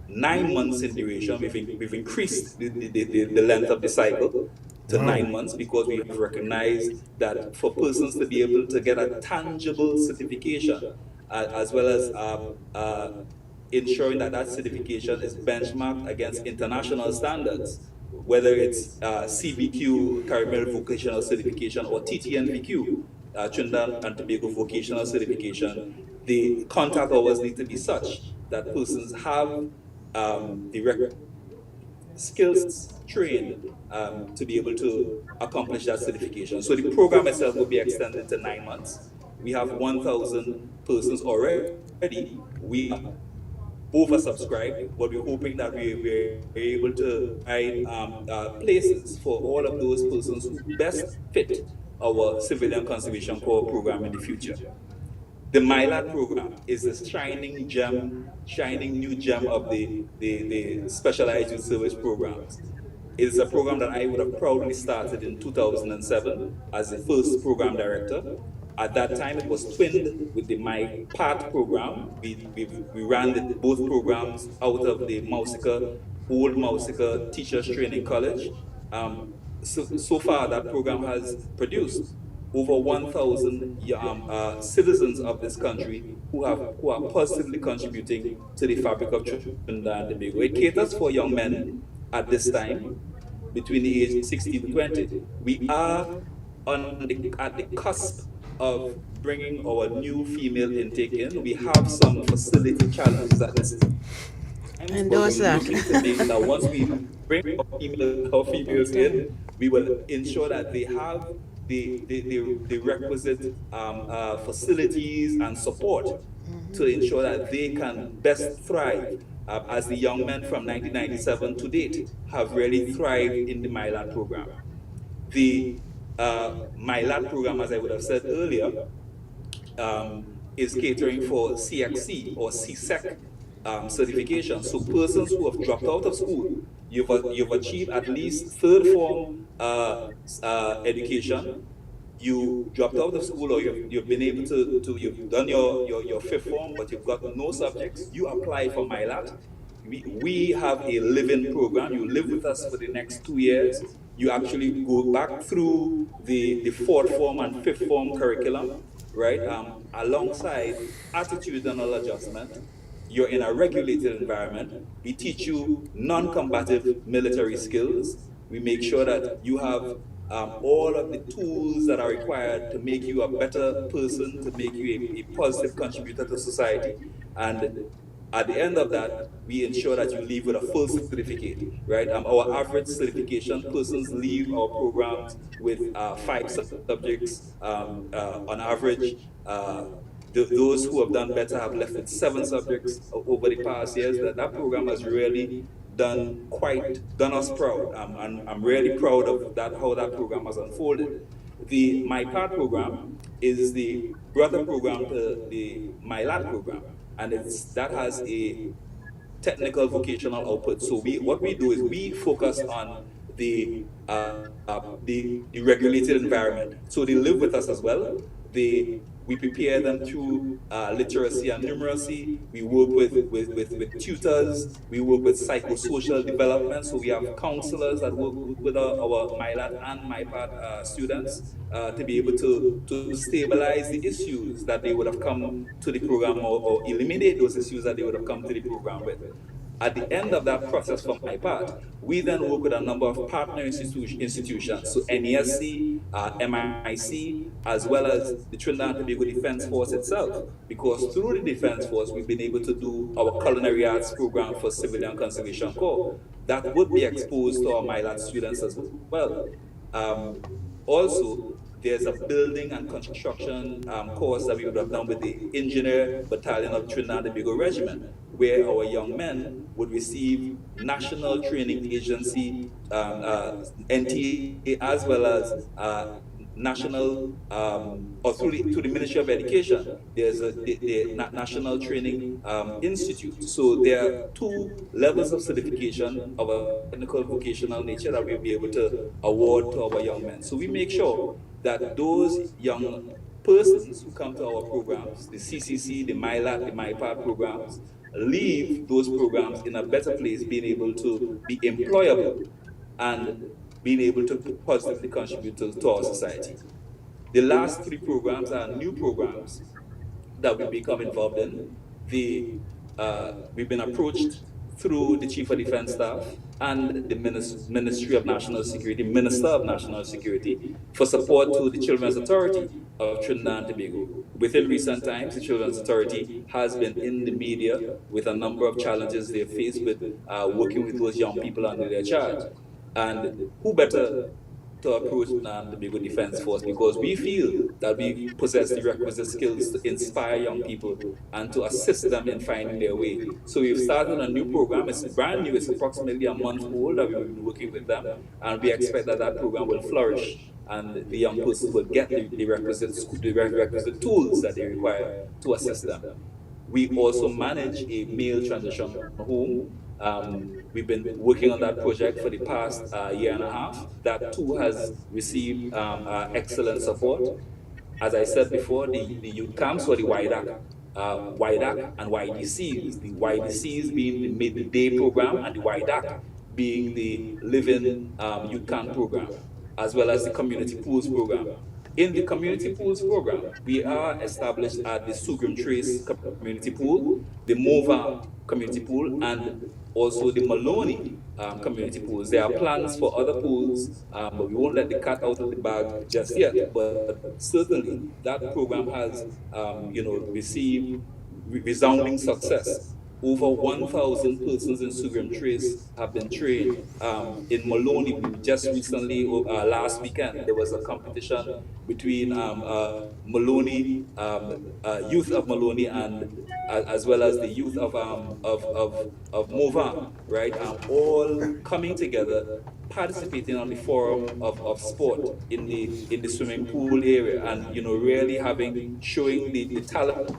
9 months in duration. We've increased the length of the cycle to 9 months because we have recognized that for persons to be able to get a tangible certification, as well as ensuring that that certification is benchmarked against international standards, whether it's CVQ, Caribbean Vocational Certification, or TTNVQ, Trinidad and Tobago vocational certification, the contact hours need to be such that persons have the skills trained to be able to accomplish that certification. So the program itself will be extended to 9 months. We have 1,000 persons already. We are oversubscribed, but we're hoping that we're able to provide places for all of those persons who best fit our Civilian Conservation Corps program in the future. The MILAT program is the shining new gem of the Specialized Youth Service programs. It is a program that I would have proudly started in 2007 as the first program director. At that time, it was twinned with the My Part program. We ran both programs out of the Old Mausika Teachers Training College. So far, that program has produced over 1,000 citizens of this country who are positively contributing to the fabric of Trinidad and Tobago. It caters for young men at this time between the age 16 to 20. We are at the cusp of bringing our new female intake in. We have some facility challenges at this time. Endorse that. Looking to make that once we bring our females in, we will ensure that they have the requisite facilities and support to ensure that they can best thrive as the young men from 1997 to date have really thrived in the MILAT program. The MILAT program, as I would have said earlier, is catering for CXC or CSEC certification. So persons who have dropped out of school, you've achieved at least third form education, you dropped out of school, or you've been able you've done your fifth form, but you've got no subjects, you apply for MILAT. We have a live-in program. You live with us for the next 2 years. You actually go back through the fourth form and fifth form curriculum, right? Alongside attitudinal adjustment. You're in a regulated environment. We teach you non-combative military skills. We make sure that you have all of the tools that are required to make you a better person, to make you a positive contributor to society. And at the end of that, we ensure that you leave with a full certificate, right? Our average certification, persons leave our programs with 5 subjects on average. Those who have done better have left with 7 subjects over the past years. That program has really done us proud. I'm really proud of how that program has unfolded. The My Part program is the brother program to the MILAT program, and that has a technical vocational output. So what we do is we focus on the regulated environment. So they live with us as well. We prepare them through literacy and numeracy. We work with tutors. We work with psychosocial development. So we have counselors that work with our MILAT and MyPart students to be able to stabilize the issues that they would have come to the program, or eliminate those issues that they would have come to the program with. At the end of that process from my part, we then work with a number of partner institutions, so NESC, MIC, as well as the Trinidad and Tobago Defense Force itself, because through the Defense Force, we've been able to do our culinary arts program for Civilian Conservation Corps. That would be exposed to our MILAT students as well. Also, there's a building and construction course that we would have done with the Engineer Battalion of Trinidad and Tobago Regiment, where our young men would receive National Training Agency, NTA, as well as national, or through the Ministry of Education, there's the National Training Institute. So there are 2 levels of certification of a technical vocational nature that we'll be able to award to our young men. So we make sure that those young persons who come to our programs, the CCC, the MILAT, the MyPart programs, leave those programs in a better place, being able to be employable and being able to positively contribute to our society. The last 3 programs are new programs that we've become involved in. We've been approached through the Chief of Defense Staff and the Ministry of National Security, Minister of National Security, for support to the Children's Authority of Trinidad and Tobago. Within recent times, the Children's Authority has been in the media with a number of challenges they face with working with those young people under their charge. And who better to approach the Tobago Defense Force, because we feel that we possess the requisite skills to inspire young people and to assist them in finding their way. So we've started a new program. It's brand new. It's approximately a month old that we've been working with them, and we expect that that program will flourish and the young persons will get the requisite tools that they require to assist them. We also manage a male transition home. We've been working on that project for the past year and a half. That too has received excellent support. As I said before, the youth camps or the YDAC and YDCs. The YDCs being the midday program and the YDAC being the living youth camp program, as well as the community pools program. In the community pools program, we are established at the Sugrim Trace community pool, the Mova community pool, and also the Maloney community pools. There are plans for other pools, but we won't let the cat out of the bag just yet. But certainly, that program has, received resounding success. Over 1,000 persons in Sugrim Trace have been trained. In Maloney, just recently, last weekend, there was a competition between Maloney, youth of Maloney, and as well as the youth of Mova, right? All coming together, participating on the forum of sport in the swimming pool area, and really showing the talent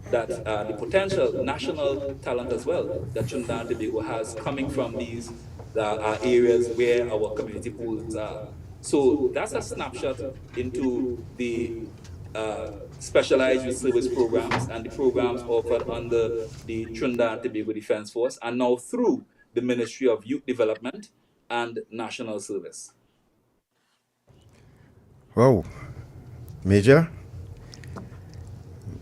that the potential national talent as well that Trinidad and Tobago has coming from these areas where our community pools are. So that's a snapshot into the specialized youth service programs and the programs offered under the Trinidad and Tobago Defense Force and now through the Ministry of Youth Development and National Service. Wow. Major?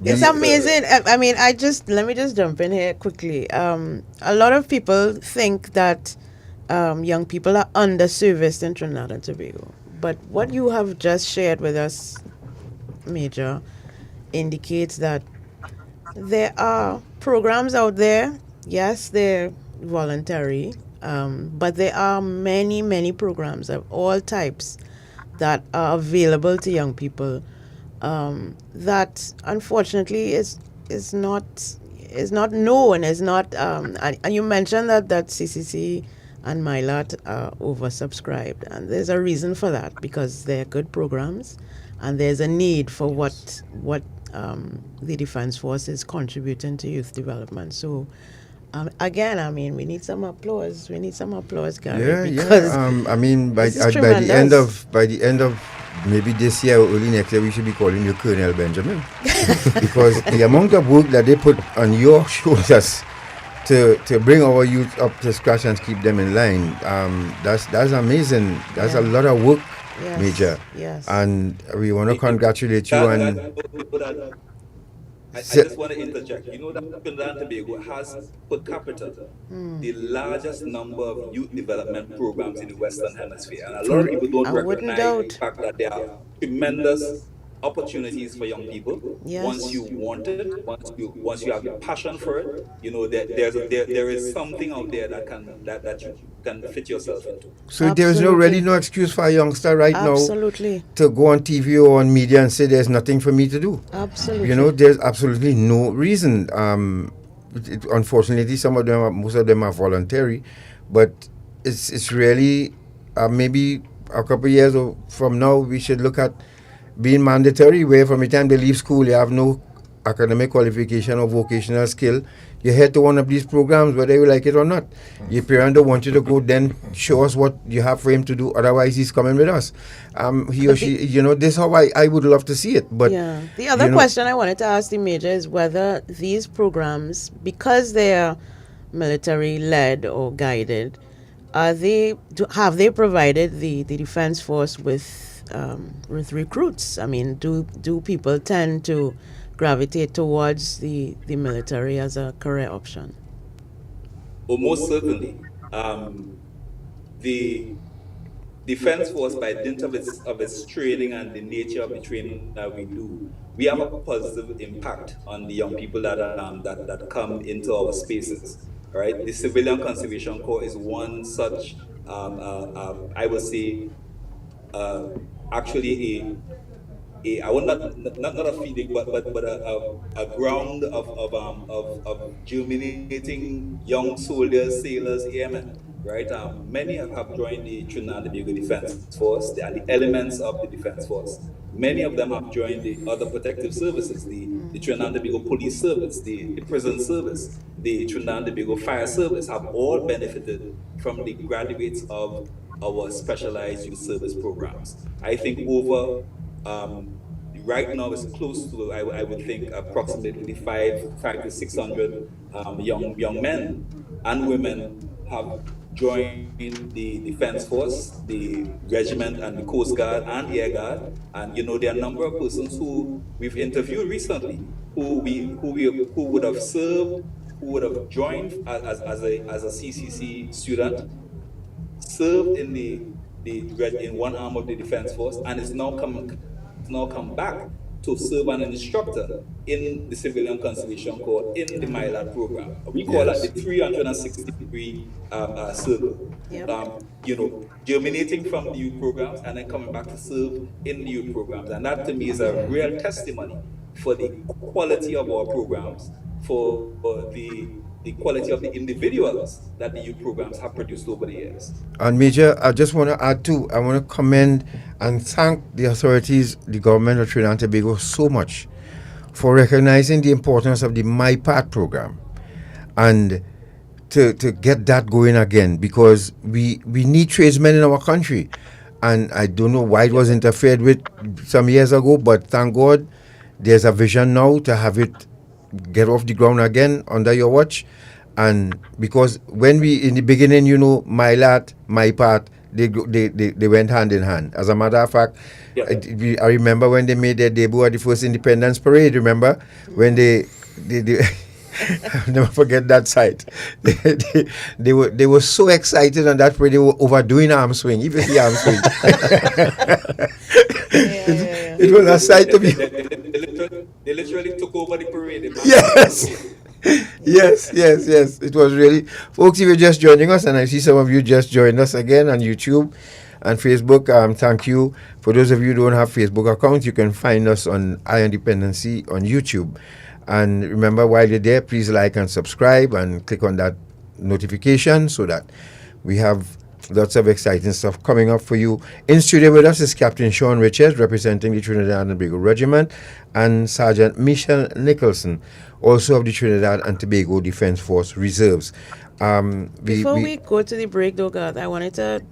It's amazing. I mean, let me just jump in here quickly. A lot of people think that young people are underserviced in Trinidad and Tobago. But what you have just shared with us, Major, indicates that there are programs out there. Yes, they're voluntary, but there are many, many programs of all types that are available to young people. That unfortunately is not known, is not and you mentioned that CCC and MILAT are oversubscribed, and there's a reason for that, because they're good programs and there's a need for what the Defense Force is contributing to youth development. So again, I mean, we need some applause. We need some applause, Gary. Yeah. I mean, by the end of maybe this year or early next year, we should be calling you Colonel Benjamin, because the amount of work that they put on your shoulders to bring our youth up to scratch and keep them in line, that's amazing. That's a lot of work, Major. Yes. And we want to congratulate you. I just want to interject. You know that Trinidad and Tobago has, per capita, the largest number of youth development programs in the Western Hemisphere. And a lot of people don't recognize the fact that there are tremendous opportunities for young people. Yes. Once you want it, once you have the passion for it, there is something out there that you can fit yourself into. So there is no excuse for a youngster right now to go on TV or on media and say there's nothing for me to do. Absolutely. There's absolutely no reason. Unfortunately, most of them are voluntary, but it's really maybe a couple of years from now we should look at being mandatory, where from the time they leave school, you have no academic qualification or vocational skill. You head to one of these programs, whether you like it or not. Your parent don't want you to go, then show us what you have for him to do. Otherwise, he's coming with us. He or she, this is how I would love to see it. But the other question I wanted to ask the Major is whether these programs, because they are military-led or guided, have they provided the Defense Force with recruits? I mean, do people tend to gravitate towards the military as a career option? most certainly, the Defense Force, by dint of its training and the nature of the training that we do, we have a positive impact on the young people that come into our spaces. Right? The Civilian Conservation Corps is one such, I would say, actually I want not a feeding, but a ground of germinating young soldiers, sailors, airmen. Right? Many have joined the Trinidad and Tobago Defense Force. They are the elements of the Defense Force. Many of them have joined the other protective services, the Trinidad and Tobago Police Service, the Prison Service, the Trinidad and Tobago Fire Service, have all benefited from the graduates of our specialized youth service programs. I think over right now it's close to, I would think, approximately 500 to 600 young men and women have joined the Defense Force, the Regiment and the Coast Guard and the Air Guard. And there are a number of persons who we've interviewed recently who would have served, who would have joined as a CCC student, served in one arm of the Defense Force, and is now come back to serve as an instructor in the Civilian Conservation Corps in the MILAD program. We call that the 360-degree circle. Germinating from the youth programs and then coming back to serve in the youth programs. And that to me is a real testimony for the quality of our programs, for the quality of the individuals that the youth programs have produced over the years. And Major, I just want to add too, I want to commend and thank the authorities, the government of Trinidad and Tobago so much for recognizing the importance of the My Part program and to get that going again, because we need tradesmen in our country. And I don't know why it was interfered with some years ago, but thank God there's a vision now to have it get off the ground again under your watch. And because when we in the beginning, my lot, my part, they went hand in hand. As a matter of fact, I remember when they made their debut at the first Independence Parade. Remember when they I'll never forget that sight. They were so excited on that parade. They were overdoing arm swing, even the arm swing. It was a sight to be. They literally took over the parade. Yes. It was really, folks. If you're just joining us, and I see some of you just joined us again on YouTube and Facebook, thank you. For those of you who don't have Facebook accounts, you can find us on Iron Dependency on YouTube. And remember, while you're there, please like and subscribe and click on that notification so that we have lots of exciting stuff coming up for you. In studio with us is Captain Sean Richards, representing the Trinidad and Tobago Regiment, and Sergeant Michelle Nicholson, also of the Trinidad and Tobago Defense Force Reserves. Before we go to the break, though, God, I wanted to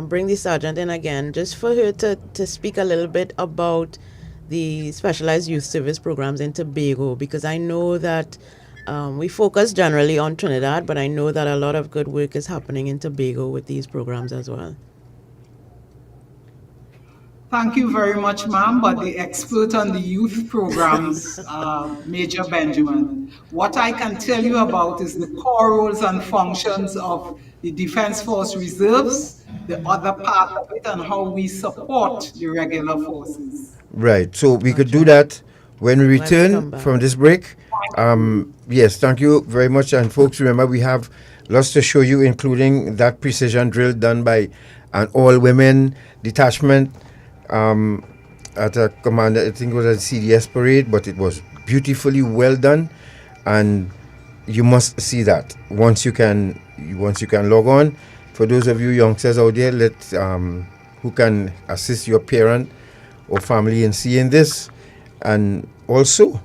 bring the sergeant in again, just for her to speak a little bit about the specialized youth service programs in Tobago, because I know that we focus generally on Trinidad, but I know that a lot of good work is happening in Tobago with these programs as well. Thank you very much, ma'am, but the expert on the youth programs, Major Benjamin. What I can tell you about is the core roles and functions of the Defense Force Reserves, the other part of it, and how we support the regular forces. Right, so we could do that when we return from this break. Yes, thank you very much. And folks, remember, we have lots to show you, including that precision drill done by an all-women detachment at a command, I think it was a CDS parade, but it was beautifully well done. And you must see that once you can log on. For those of you youngsters out there, who can assist your parent or family in seeing this. And also,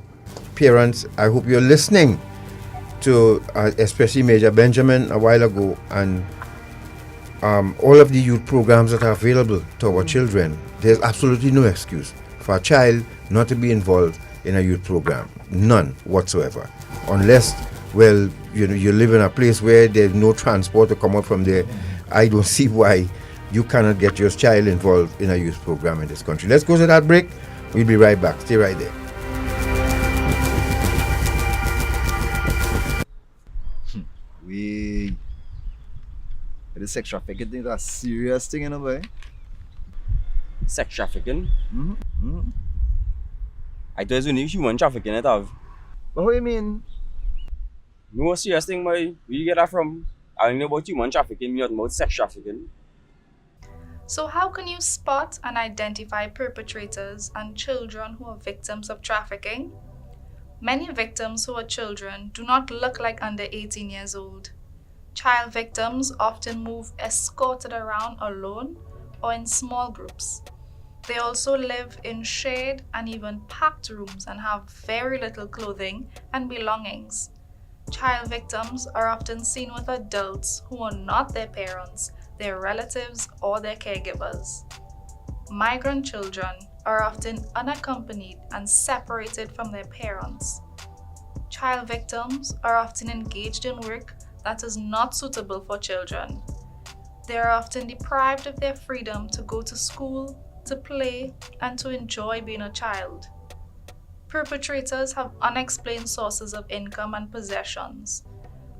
parents, I hope you're listening to especially Major Benjamin a while ago, and all of the youth programs that are available to our children. There's absolutely no excuse for a child not to be involved in a youth program. None whatsoever. Unless, well, you live in a place where there's no transport to come out from there. I don't see why you cannot get your child involved in a youth program in this country. Let's go to that break. We'll be right back. Stay right there. We the sex trafficking thing is a serious thing, you know, boy. Sex trafficking? Mm-hmm. I thought it's only human trafficking it have. But what do you mean? No serious thing, boy. Where you get that from? I know about human trafficking, not about sex trafficking. So how can you spot and identify perpetrators and children who are victims of trafficking? Many victims who are children do not look like under 18 years old. Child victims often move escorted around alone or in small groups. They also live in shared and even packed rooms and have very little clothing and belongings. Child victims are often seen with adults who are not their parents, their relatives, or their caregivers. Migrant children are often unaccompanied and separated from their parents. Child victims are often engaged in work that is not suitable for children. They are often deprived of their freedom to go to school, to play, and to enjoy being a child. Perpetrators have unexplained sources of income and possessions.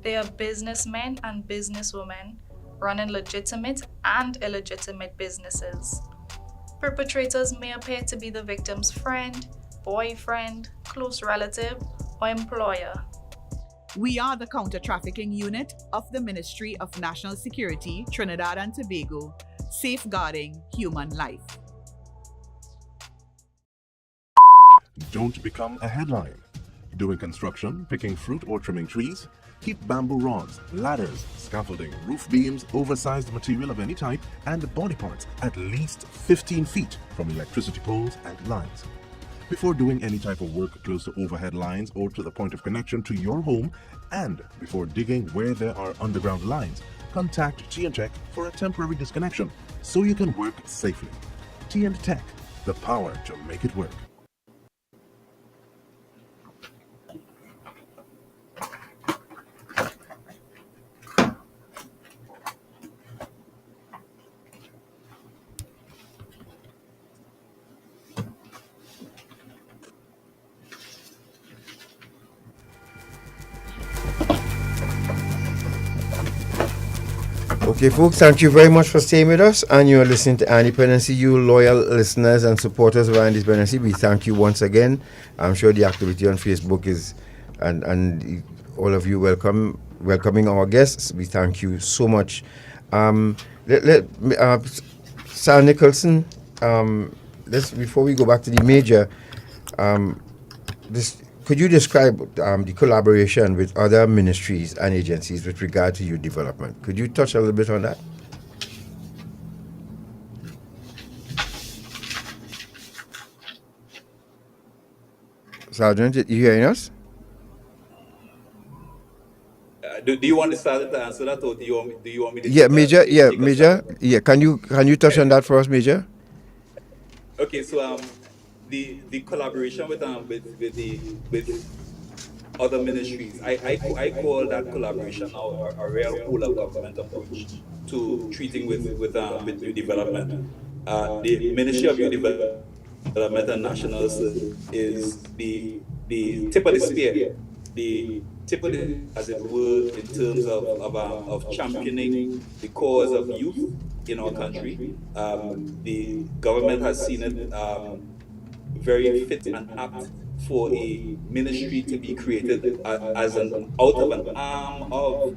They are businessmen and businesswomen running legitimate and illegitimate businesses. Perpetrators may appear to be the victim's friend, boyfriend, close relative, or employer. We are the counter-trafficking unit of the Ministry of National Security, Trinidad and Tobago, safeguarding human life. Don't become a headline. Doing construction, picking fruit or trimming trees? Keep bamboo rods, ladders, scaffolding, roof beams, oversized material of any type, and body parts at least 15 feet from electricity poles and lines. Before doing any type of work close to overhead lines or to the point of connection to your home, and before digging where there are underground lines, contact T&Tech for a temporary disconnection so you can work safely. T&Tech, the power to make it work. Okay, folks, thank you very much for staying with us. And you're listening to Independency. You loyal listeners and supporters of Independency, we thank you once again. I'm sure the activity on Facebook is, and all of you welcoming our guests. We thank you so much. Sir Nicholson, before we go back to the major, could you describe the collaboration with other ministries and agencies with regard to youth development? Could you touch a little bit on that? Sergeant, you hearing us? Do you want to start to answer that, or do you want me to? Yeah, Major. Major. Yeah, can you touch on that for us, Major? Okay, so the collaboration with other ministries, I call that collaboration now a real whole of government approach to treating with youth development. The Ministry of Youth Development and National Service is the tip of the spear, the tip of the, as it were, in terms of championing the cause of youth in our country. The government has seen it very fit and apt for a ministry to be created as an out of an arm of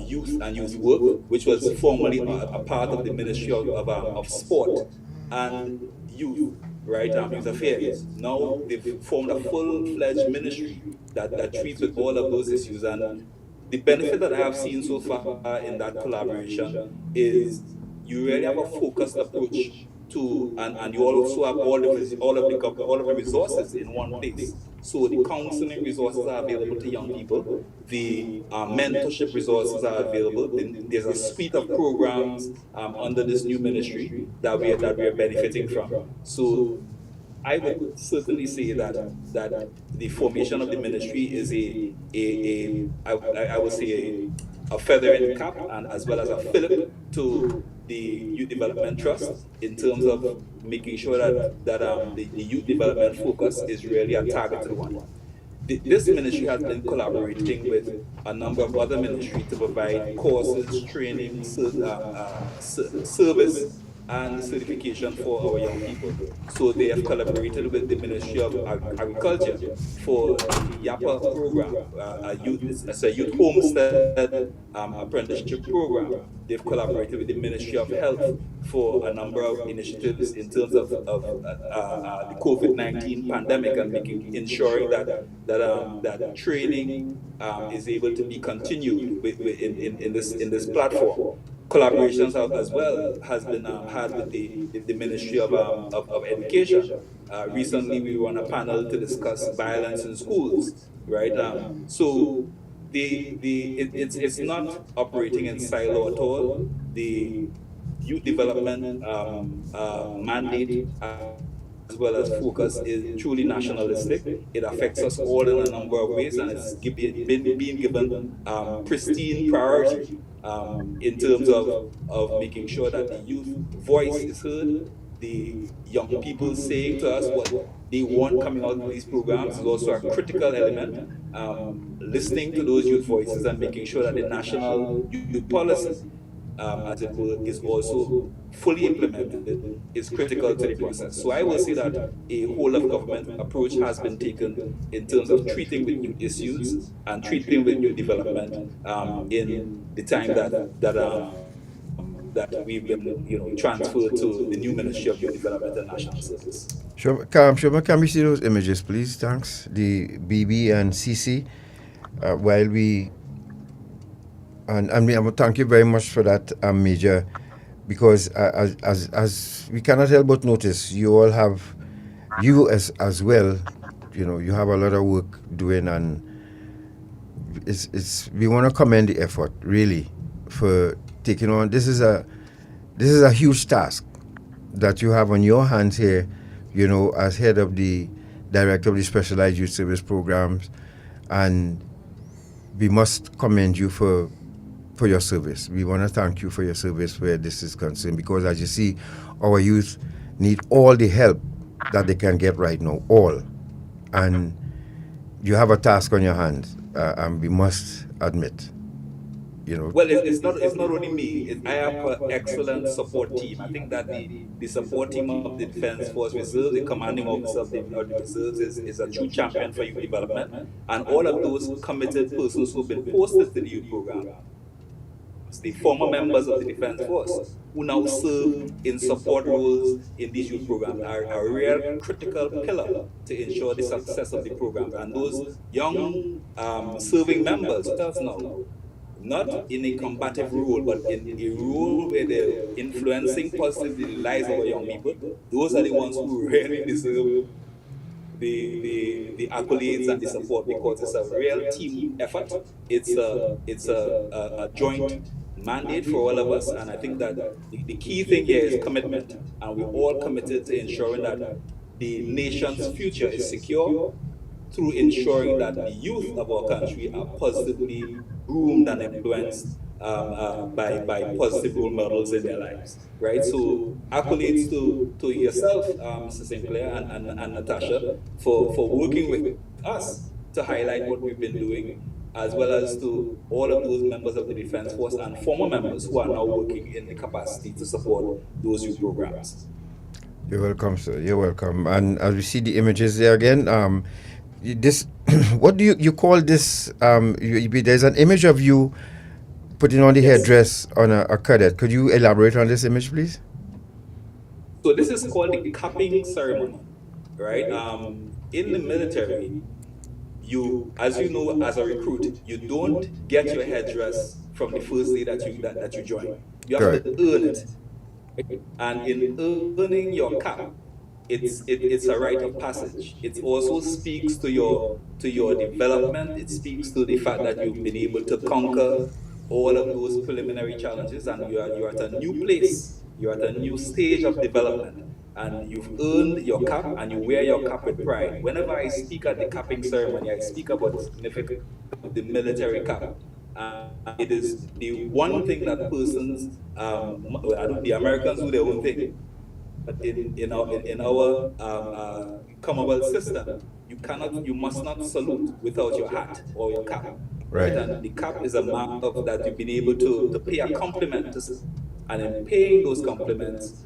youth and youth work, which was formerly a part of the Ministry of Sport and Youth, right? Youth Affairs. Now they've formed a full-fledged ministry that treats with all of those issues, and the benefit that I have seen so far in that collaboration is you really have a focused approach to, and you also have all of the resources in one place. So the counseling resources are available to young people. The mentorship resources are available. There's a suite of programs under this new ministry that we are benefiting from. So I would certainly say that the formation of the ministry is I would say a feather in the cap, and as well as a fillip to the Youth Development Trust in terms of making sure that the youth development focus is really a targeted one. this ministry has been collaborating with a number of other ministries to provide courses, training, service, and certification for our young people. So they have collaborated with the Ministry of Agriculture for the YAPA program, it's a youth homestead apprenticeship program. They've collaborated with the Ministry of Health for a number of initiatives in terms of the COVID-19 pandemic and ensuring that training is able to be continued in this platform. Collaborations as well has been had with the Ministry of Education. Recently, we were on a panel to discuss violence in schools, right? So it's not operating in silo at all. The youth development mandate as well as focus is truly nationalistic. It affects us all in a number of ways, and it's being given pristine priority in terms of making sure that the youth voice is heard, the young people saying to us what they want coming out of these programs is also a critical element. Listening to those youth voices and making sure that the national youth policy, as it were, is also fully implemented is critical to the process. So I will say that a whole of government approach has been taken in terms of treating with youth issues and treating with youth development in the time that we've been transferred to the new Ministry of Youth Development and National Service. Shoma, can we see those images, please? Thanks. The BB and CC. While we and I thank you very much for that, Major, because as we cannot help but notice, you all have, you as well, you have a lot of work doing, and it's we want to commend the effort really for taking on. This is a huge task that you have on your hands here, as head of the director of the Specialized Youth Service Programs, and we must commend you for your service. We want to thank you for your service where this is concerned, because as you see, our youth need all the help that they can get right now, all. And you have a task on your hands, and we must admit, Well, it's not only me. I have an excellent support team. I think that the support team of the Defense Force Reserve, the commanding officer of the reserves, is a true champion for youth development, and all of those committed persons who've been posted to the youth program, the former members of the Defense Force who now serve in support roles in these youth programs are a real critical pillar to ensure the success of the program. And those young serving members, that's now not in a combative role, but in a role where they're influencing positively the lives of our young people, those are the ones who really deserve the accolades and the support, because it's a real team effort. It's a joint mandate for all of us, and I think that the key thing here is commitment, and we're all committed to ensuring that the nation's future is secure through ensuring that the youth of our country are positively groomed and influenced by positive role models in their lives, right? So accolades to yourself, Mr. Sinclair and Natasha, for working with us to highlight what we've been doing, as well as to all of those members of the Defense Force and former members who are now working in the capacity to support those youth programs. You're welcome, sir. You're welcome. And as we see the images there again, this, what do you call this? There's an image of you putting on the headdress on a cadet. Could you elaborate on this image, please? So this is called the capping ceremony, right? In the military, as you know, as a recruit, you don't get your headdress from the first day that you join. You have to earn it. And in earning your cap, it's a rite of passage. It also speaks to your development. It speaks to the fact that you've been able to conquer all of those preliminary challenges, and you're at a new place. You're at a new stage of development, and you've earned your cap, and you wear your cap with pride. Whenever I speak at the capping ceremony, I speak about the significance of the military cap. It is the one thing that persons, the Americans do their own thing, but in our Commonwealth system, you must not salute without your hat or your cap. Right. And the cap is a mark of that you've been able to pay a compliment to, and in paying those compliments,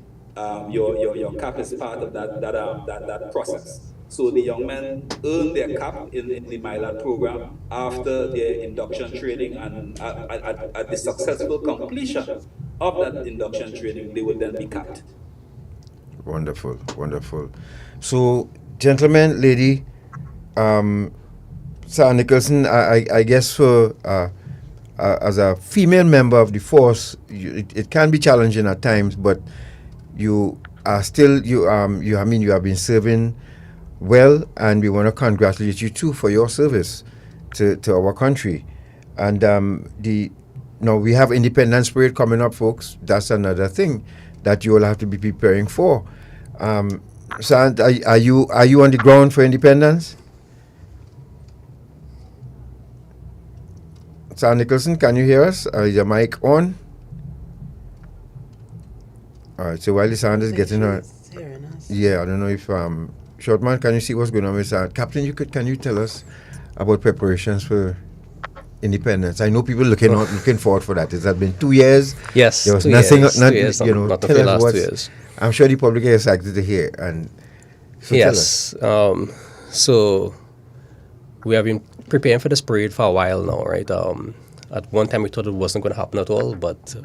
your cap is part of that process. So the young men earn their cap in the MILAD program after their induction training, and at the successful completion of that induction training, they will then be capped. Wonderful, wonderful. So, gentlemen, lady, Sir Nicholson, I guess for as a female member of the force, it can be challenging at times, but you are still you have been serving well, and we want to congratulate you too for your service to our country. And now we have Independence Parade coming up, folks. That's another thing that you will have to be preparing for. Sant, are you on the ground for independence? Sir Nicholson, can you hear us? Is your mic on? All right. So while the sound is getting on, yeah, I don't know if Shortman, can you see what's going on with that? Captain, can you tell us about preparations for independence? I know people looking forward for that. It has been 2 years. Yes, there was 2 nothing. years, 2 years, you know, not tell the us last what's. 2 years. I'm sure the public is excited to hear. And so yes, so we have been preparing for this parade for a while now, right? At one time we thought it wasn't going to happen at all, but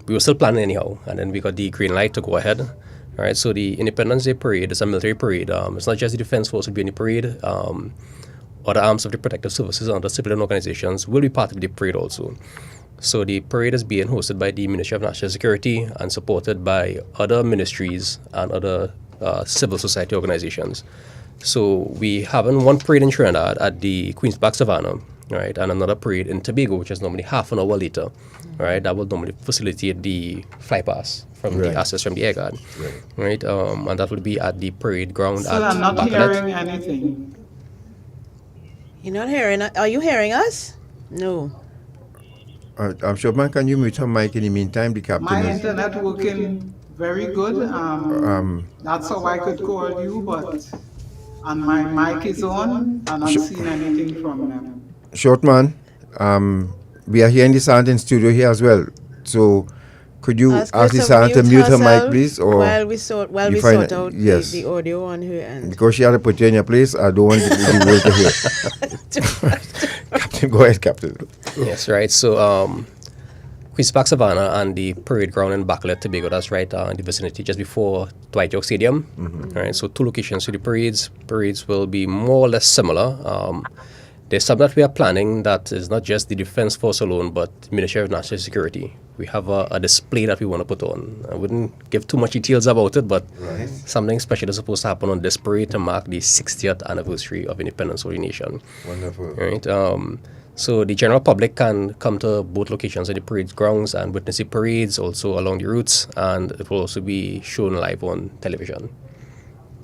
we were still planning anyhow, and then we got the green light to go ahead. All right, so the Independence Day parade is a military parade. It's not just the Defense Force will be in the parade. Other arms of the protective services and other civilian organizations will be part of the parade also. So the parade is being hosted by the Ministry of National Security and supported by other ministries and other civil society organizations. So we have one parade in Trinidad at the Queen's Park Savannah, right, and another parade in Tobago, which is normally half an hour later, right. That will normally facilitate the fly pass from the access from the air guard, right. And that will be at the parade ground. So at I'm not Bacalet. hearing anything. You're not hearing us? Are you hearing us? No. I'm sure, man, can you mute your mic in the meantime? The captain My is. internet working very good. That's how I could call you, but and my mic is on, and I'm seeing anything from them. Short man, we are hearing the sound in studio here as well. So, could you ask the sound to mute her mic, please? Or while we sort out the audio on her end. Because she had to put you in your place, I don't want the world to hear. Captain, go ahead, Captain. Yes, right. So, Queen's Park Savannah and the parade ground in Bacalet, Tobago, that's right in the vicinity just before Dwight York Stadium. Right, so 2 locations. So the parades will be more or less similar. There's something that we are planning that is not just the Defense Force alone, but Ministry of National Security. We have a display that we want to put on. I wouldn't give too much details about it, but something special is supposed to happen on this parade to mark the 60th anniversary of independence of the nation. Wonderful. Right. So the general public can come to both locations at the parade grounds and witness the parades also along the routes, and it will also be shown live on television.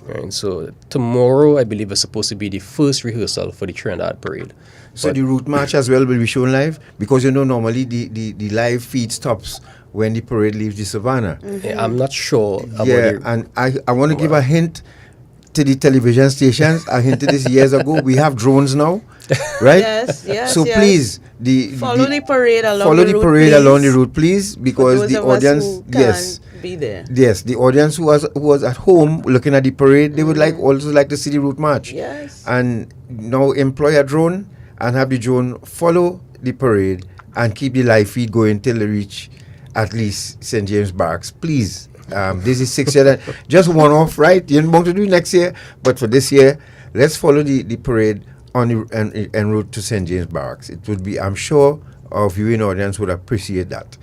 Right. So tomorrow, I believe, is supposed to be the first rehearsal for the Trinidad parade. So the route march as well will be shown live? Because, you know, normally the live feed stops when the parade leaves the Savannah. Yeah, I'm not sure about and I want to give a hint to the television stations. I hinted this years ago. We have drones now, right? Yes. So please, follow the parade along follow the the route, parade please. along the route, please, because the For those of us audience, who can't be there. yes, the audience who was at home looking at the parade, they would also like to see the route march. Yes. And now employ a drone and have the drone follow the parade and keep the live feed going till they reach at least St. James Barracks, please. This is 6 years, just one off, right? You're not going to do it next year, but for this year, let's follow the parade on the en route to St. James Barracks. It would be, I'm sure, our viewing audience would appreciate that,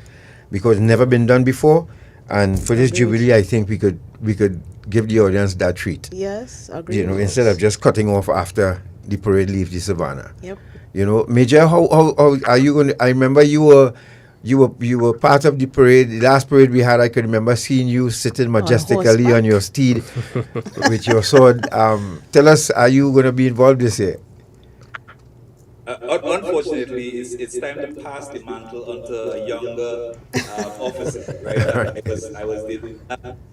because it's never been done before, and for this Jubilee, I think we could give the audience that treat. Yes, agreed. You know, instead of just cutting off after the parade leaves the Savannah. Yep. You know, Major, how are you going to? I remember you were part of the parade. The last parade we had, I could remember seeing you sitting majestically on your steed with your sword. Tell us, are you going to be involved this year? unfortunately, it's time to pass the mantle onto a younger officer, right? I was the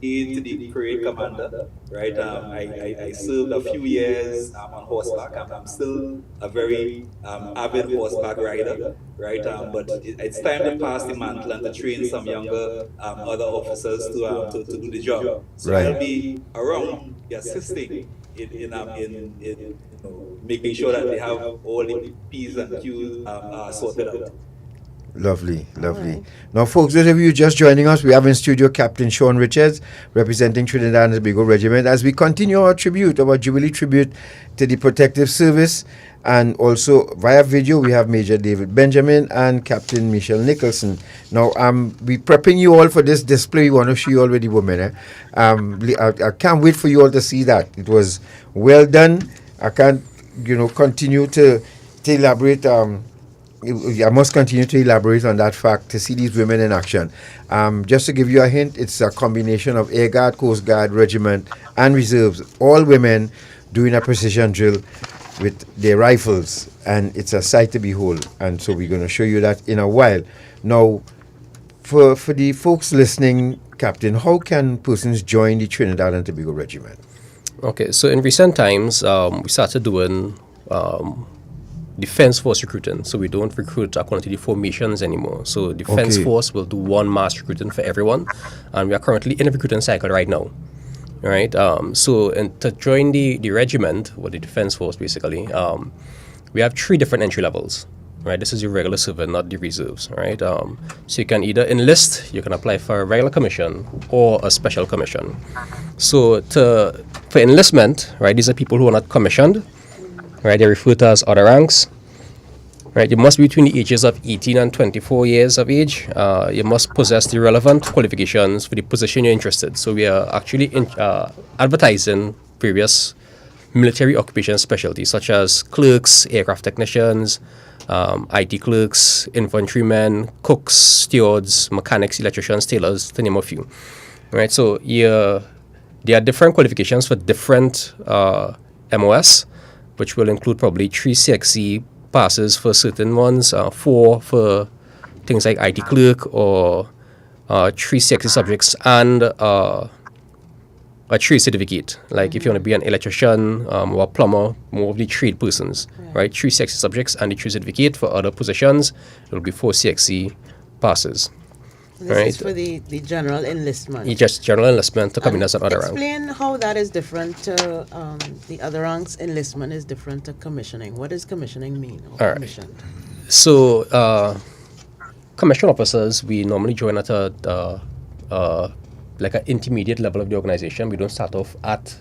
aide to the parade commander, right? I served a few years on horseback. I'm still a very avid horseback rider, right? But it's time to pass the mantle and to train some younger other officers to do the job. So I'll be around assisting in making sure that they have all the P's and Q's sorted out. Lovely, lovely. Now, folks, those of you just joining us, we have in studio Captain Sean Richards, representing Trinidad and Tobago Regiment, as we continue our Jubilee tribute to the Protective Service. And also via video, we have Major David Benjamin and Captain Michelle Nicholson. Now, we prepping you all for this display. We want to show you already, women. I can't wait for you all to see that. It was well done. I can't, continue to elaborate. I must continue to elaborate on that fact to see these women in action. Just to give you a hint, it's a combination of Air Guard, Coast Guard, Regiment, and Reserves. All women doing a precision drill with their rifles, and it's a sight to behold. And so we're going to show you that in a while. Now, for the folks listening, Captain, how can persons join the Trinidad and Tobago Regiment? Okay, so in recent times, we started doing Defense Force recruiting. So we don't recruit according to the formations anymore. So Defense Force will do one mass recruiting for everyone, and we are currently in a recruiting cycle right now. Right, to join the regiment, or the Defense Force basically, we have 3 different entry levels. Right, this is your regular servant, not the reserves. Right, so you can either enlist, you can apply for a regular commission or a special commission. So for enlistment, right, these are people who are not commissioned. Right, they're referred to as other ranks. Right, you must be between the ages of 18 and 24 years of age. You must possess the relevant qualifications for the position you're interested. So we are actually advertising various military occupation specialties such as clerks, aircraft technicians, IT clerks, infantrymen, cooks, stewards, mechanics, electricians, tailors, to name a few. Right, so there are different qualifications for different MOS, which will include probably 3 CXC passes for certain ones, 4 for things like IT clerk, or 3 CXC subjects, and a trade certificate. Like if you want to be an electrician or a plumber, more of the trade persons, right? 3 CXC subjects and the trade certificate. For other positions, it will be 4 CXC passes. This is for the general enlistment. Just general enlistment to come in as an other rank. Explain how that is different to the other ranks. Enlistment is different to commissioning. What does commissioning mean? All right. So, commissioned officers, we normally join at like an intermediate level of the organization. We don't start off at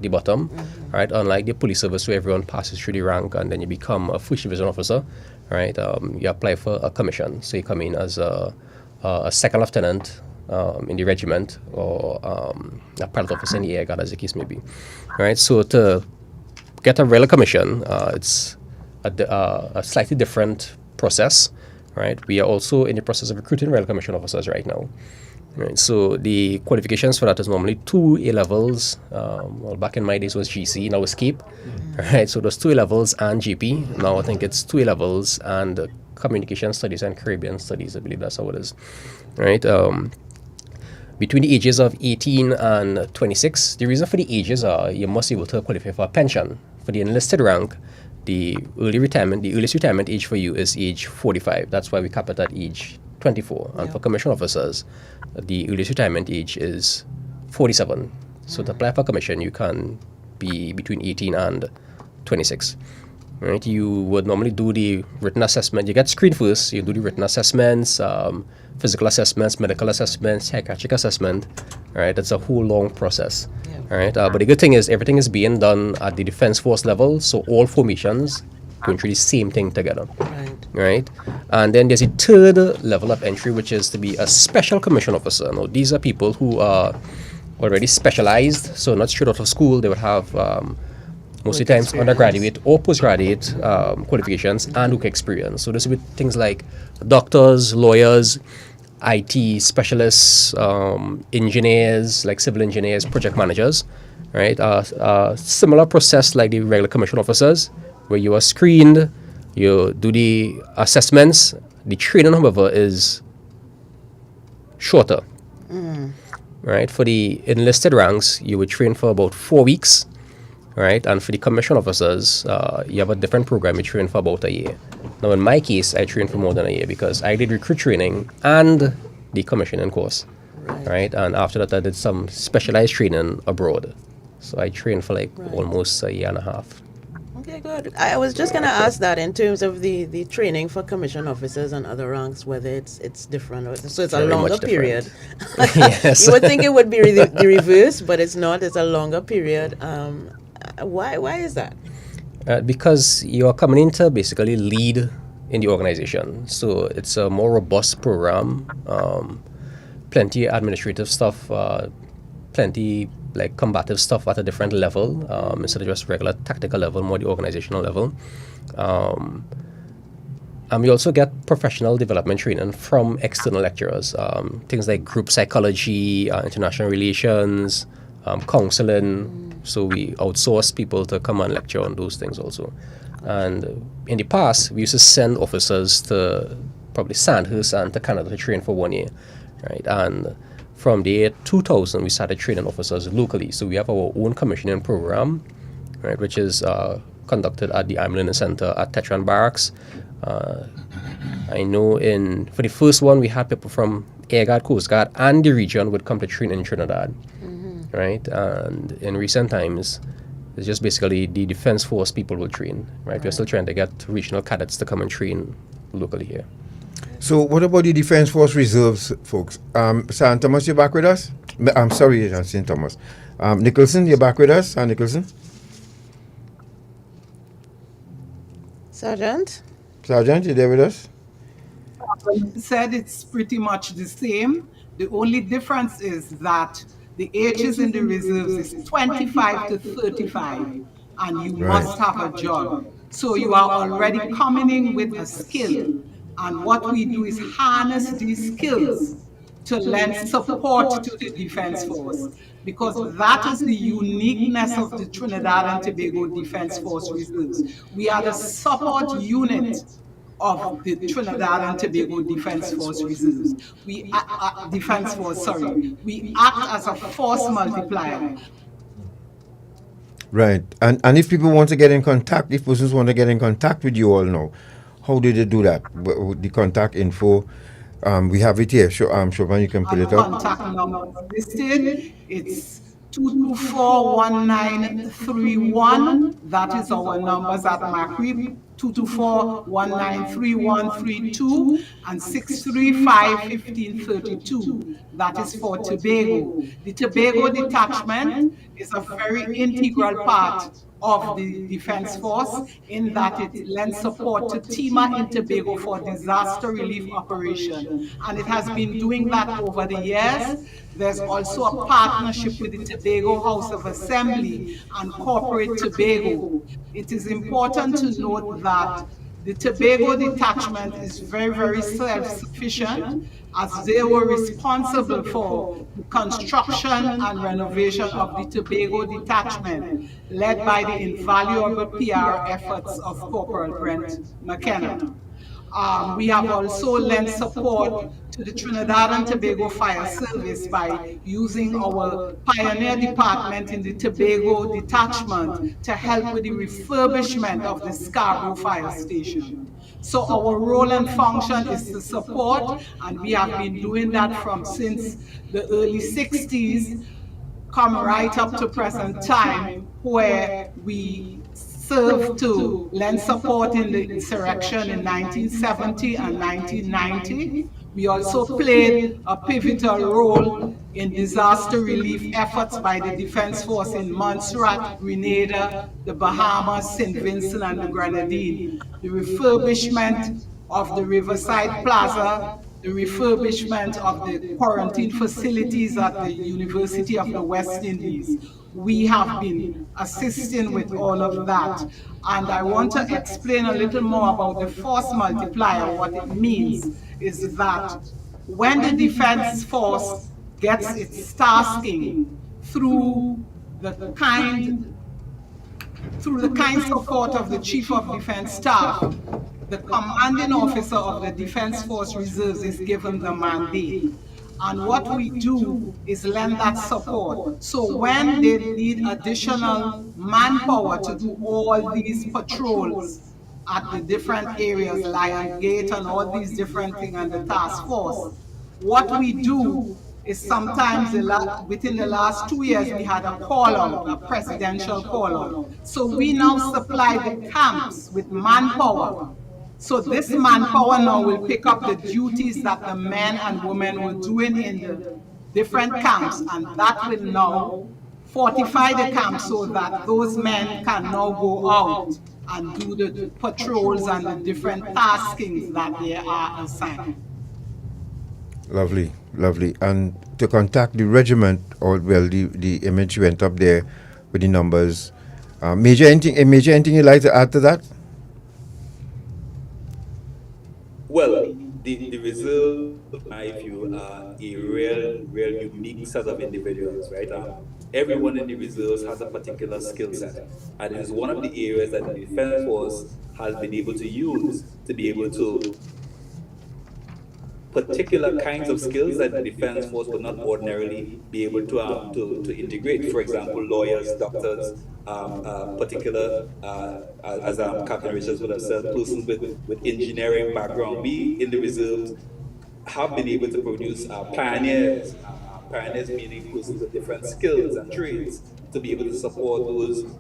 the bottom, right? Unlike the police service, where everyone passes through the rank and then you become a first division officer, right? You apply for a commission, so you come in as a second lieutenant in the regiment, or a pilot officer in the Air Guard, as the case may be. Right. So to get a regular commission, it's a slightly different process. Right. We are also in the process of recruiting regular commission officers right now. Right. So the qualifications for that is normally 2 A levels. Well, back in my days was GC, now it's CAPE. Right. So there's 2 A levels and GP. Now I think it's 2 A levels and Communication Studies and Caribbean Studies. I believe that's how it is. Right. Between the ages of 18 and 26, the reason for the ages are you must be able to qualify for a pension. For the enlisted rank, the earliest retirement age for you is age 45. That's why we cap it at age 24. And for commission officers, the earliest retirement age is 47. So to apply for commission, you can be between 18 and 26. Right? You would normally do the written assessment. You get screened first. You do the written assessments, physical assessments, medical assessments, psychiatric assessment. Right? It's a whole long process. Right? But the good thing is everything is being done at the Defense Force level, so all formations going through the same thing together. Right? And then there's a third level of entry, which is to be a special commission officer. Now, these are people who are already specialized, so not straight out of school. They would have most of the times undergraduate or postgraduate qualifications and work experience. So this would be things like doctors, lawyers, IT specialists, engineers, like civil engineers, project managers, right? Similar process like the regular commission officers, where you are screened, You do the assessments. The training, however, is shorter. Right? For the enlisted ranks, you would train for about 4 weeks. Right? And for the commissioned officers, you have a different program. You train for about a year. Now, in my case, I trained for more than a year because I did recruit training and the commissioning course. Right? And after that, I did some specialized training abroad. So I trained for like almost a year and a half. Okay, good. I was just going to ask that in terms of the training for commissioned officers and other ranks, whether it's different. So it's a Very longer much period. Yes. You would think it would be the reverse, but it's not. It's a longer period. Why is that? Because you are coming in to basically lead in the organization. So it's a more robust program, plenty administrative stuff, plenty like combative stuff at a different level, instead of just regular tactical level, more the organizational level. And we also get professional development training from external lecturers, things like group psychology, international relations, counseling. So we outsource people to come and lecture on those things also. And in the past, we used to send officers to probably Sandhurst and to Canada to train for 1 year, right? And from the year 2000, we started training officers locally. So we have our own commissioning program, right, which is conducted at the Army Learning Center at Tetran Barracks. I know for the first one, we had people from Air Guard, Coast Guard, and the region would come to train in Trinidad, right? And in recent times, it's just basically the Defense Force people will train, right? We're still trying to get regional cadets to come and train locally here. So what about the Defense Force Reserves, folks? St. Thomas, you back with us? I'm sorry, St. Thomas. Nicholson, you back with us? Nicholson? Sergeant, you there with us? Said it's pretty much the same. The only difference is that the ages in the reserves is 25 to 35, and you must have a job. So you are already coming in with a skill. And what we do is harness these skills to lend support to the Defense Force, because that is the uniqueness of the Trinidad and Tobago Defense Force Reserves. We are the support unit of the Trinidad and Tobago Defense Force Reserves. We act as a force multiplier. Right. And if people want to get in contact, if persons want to get in contact with you all now, how do they do that? The contact info, we have it here. Chopin, you can put it up. Contact number listed. It's 224-1931. That is our numbers at Macri. 224-193132 and 635-1532. That is for Tobago. The Tobago detachment is a very integral part of the Defense Force in that it lends support to TIMA in Tobago for disaster relief operation. And it has been doing that over the years. There's also a partnership with the Tobago House of Assembly and Corporate Tobago. It is important to note that the Tobago detachment is very, very self-sufficient, as they were responsible for the construction and renovation of the Tobago detachment, led by the invaluable PR efforts of Corporal Brent McKenna. We have also lent support to the Trinidad and Tobago Fire Service by using our pioneer department in the Tobago detachment to help with the refurbishment of the Scarborough Fire Station. So our role and function is to support, and we have been doing that since the early 60s, come right up to present time, where we served to lend support in the insurrection in 1970 and 1990. We also played a pivotal role in disaster relief efforts by the Defense Force in Montserrat, Grenada, the Bahamas, St. Vincent, and the Grenadines. The refurbishment of the Riverside Plaza, the refurbishment of the quarantine facilities at the University of the West Indies. We have been assisting with all of that. And I want to explain a little more about the force multiplier. What it means is that when the Defense Force gets its tasking through the kind Through the kind support of the Chief of Defense Staff, the commanding officer of the Defense Force Reserves is given the mandate. And what we do is lend that support. So when they need additional manpower to do all these patrols at the different areas, Lion Gate and all these different things and the task force, what we do is sometimes within the last 2 years we had a call out, a presidential call out. So we now supply the camps with manpower. So this manpower now will pick up the duties that the men and women were doing in the different camps, and that will now fortify the camp so that those men can now go out and do the patrols and the different taskings that they are assigned. Lovely, lovely. And to contact the regiment, or well, the image went up there with the numbers. Major, anything you'd like to add to that? Well, the reserve, in my view, are a real unique set of individuals, right? Everyone in the reserves has a particular skill set, and it is one of the areas that the Defense Force has been able to use to be able to particular kinds of skills that the Defense Force would not ordinarily be able to integrate. For example, lawyers, doctors, particular, as Captain Richards would have said, persons with engineering background. We in the reserves have been able to produce pioneers, pioneers meaning persons with different skills and trades, to be able to support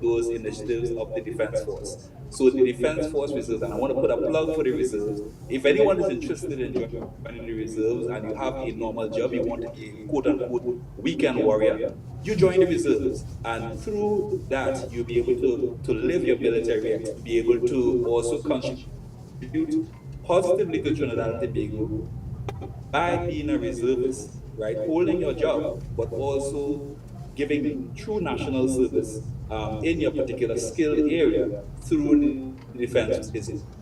those initiatives of the Defense Force. So the Defense Force Reserves, and I want to put a plug for the reserves. If anyone is interested in joining the reserves and you have a normal job, you want to be a quote-unquote weekend warrior, you join the reserves, and through that you'll be able to live your military act, be able to also contribute positively to Trinidad and Tobago by being a reservist, right? Holding your job, but also giving true national service in your particular skilled area through the defense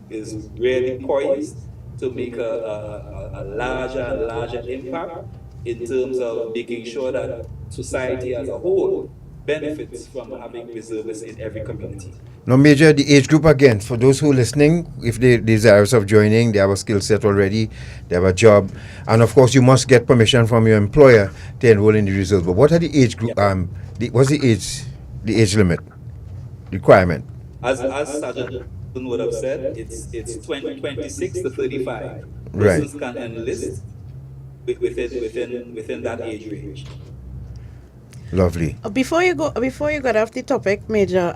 is really poised to make a larger and larger impact in terms of making sure that society as a whole benefits from having reservists in every community. Now, Major, the age group again, for those who are listening, if they're desirous of joining, they have a skill set already, they have a job, and of course you must get permission from your employer to enroll in the reserves. But what are the age group, what's the age limit requirement? As Sergeant would have said, it's 26 to 35. Right. Persons can enlist within that age range. Lovely. Before you got off the topic, Major,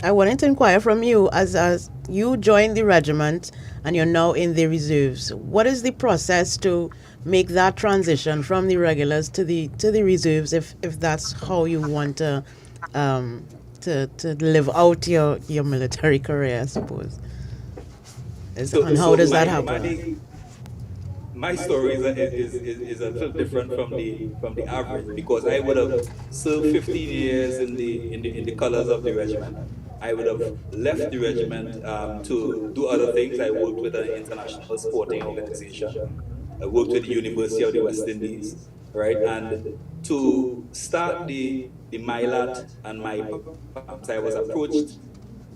I wanted to inquire from you, as you joined the regiment and you're now in the reserves. What is the process to make that transition from the regulars to the reserves, if that's how you want to live out your military career, I suppose? How does that happen? My story is a little different from the average, because I would have served 15 years in the colors of the regiment. I would have left the regiment to do other things. I worked with an international sporting organization. I worked with the University of the West Indies, right? And to start the MILAT and my programs, I was approached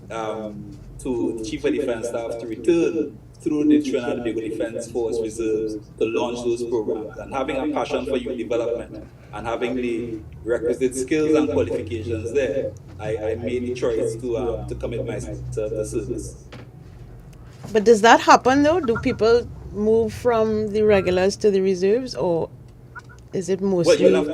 to the Chief of Defense Staff to return through the Trinidad and Tobago Defense Force Reserves to launch those programs. And having a passion for youth development and having the requisite skills and qualifications there, I made the choice to commit myself to the service. But does that happen though? Do people move from the regulars to the reserves, or is it mostly? Well,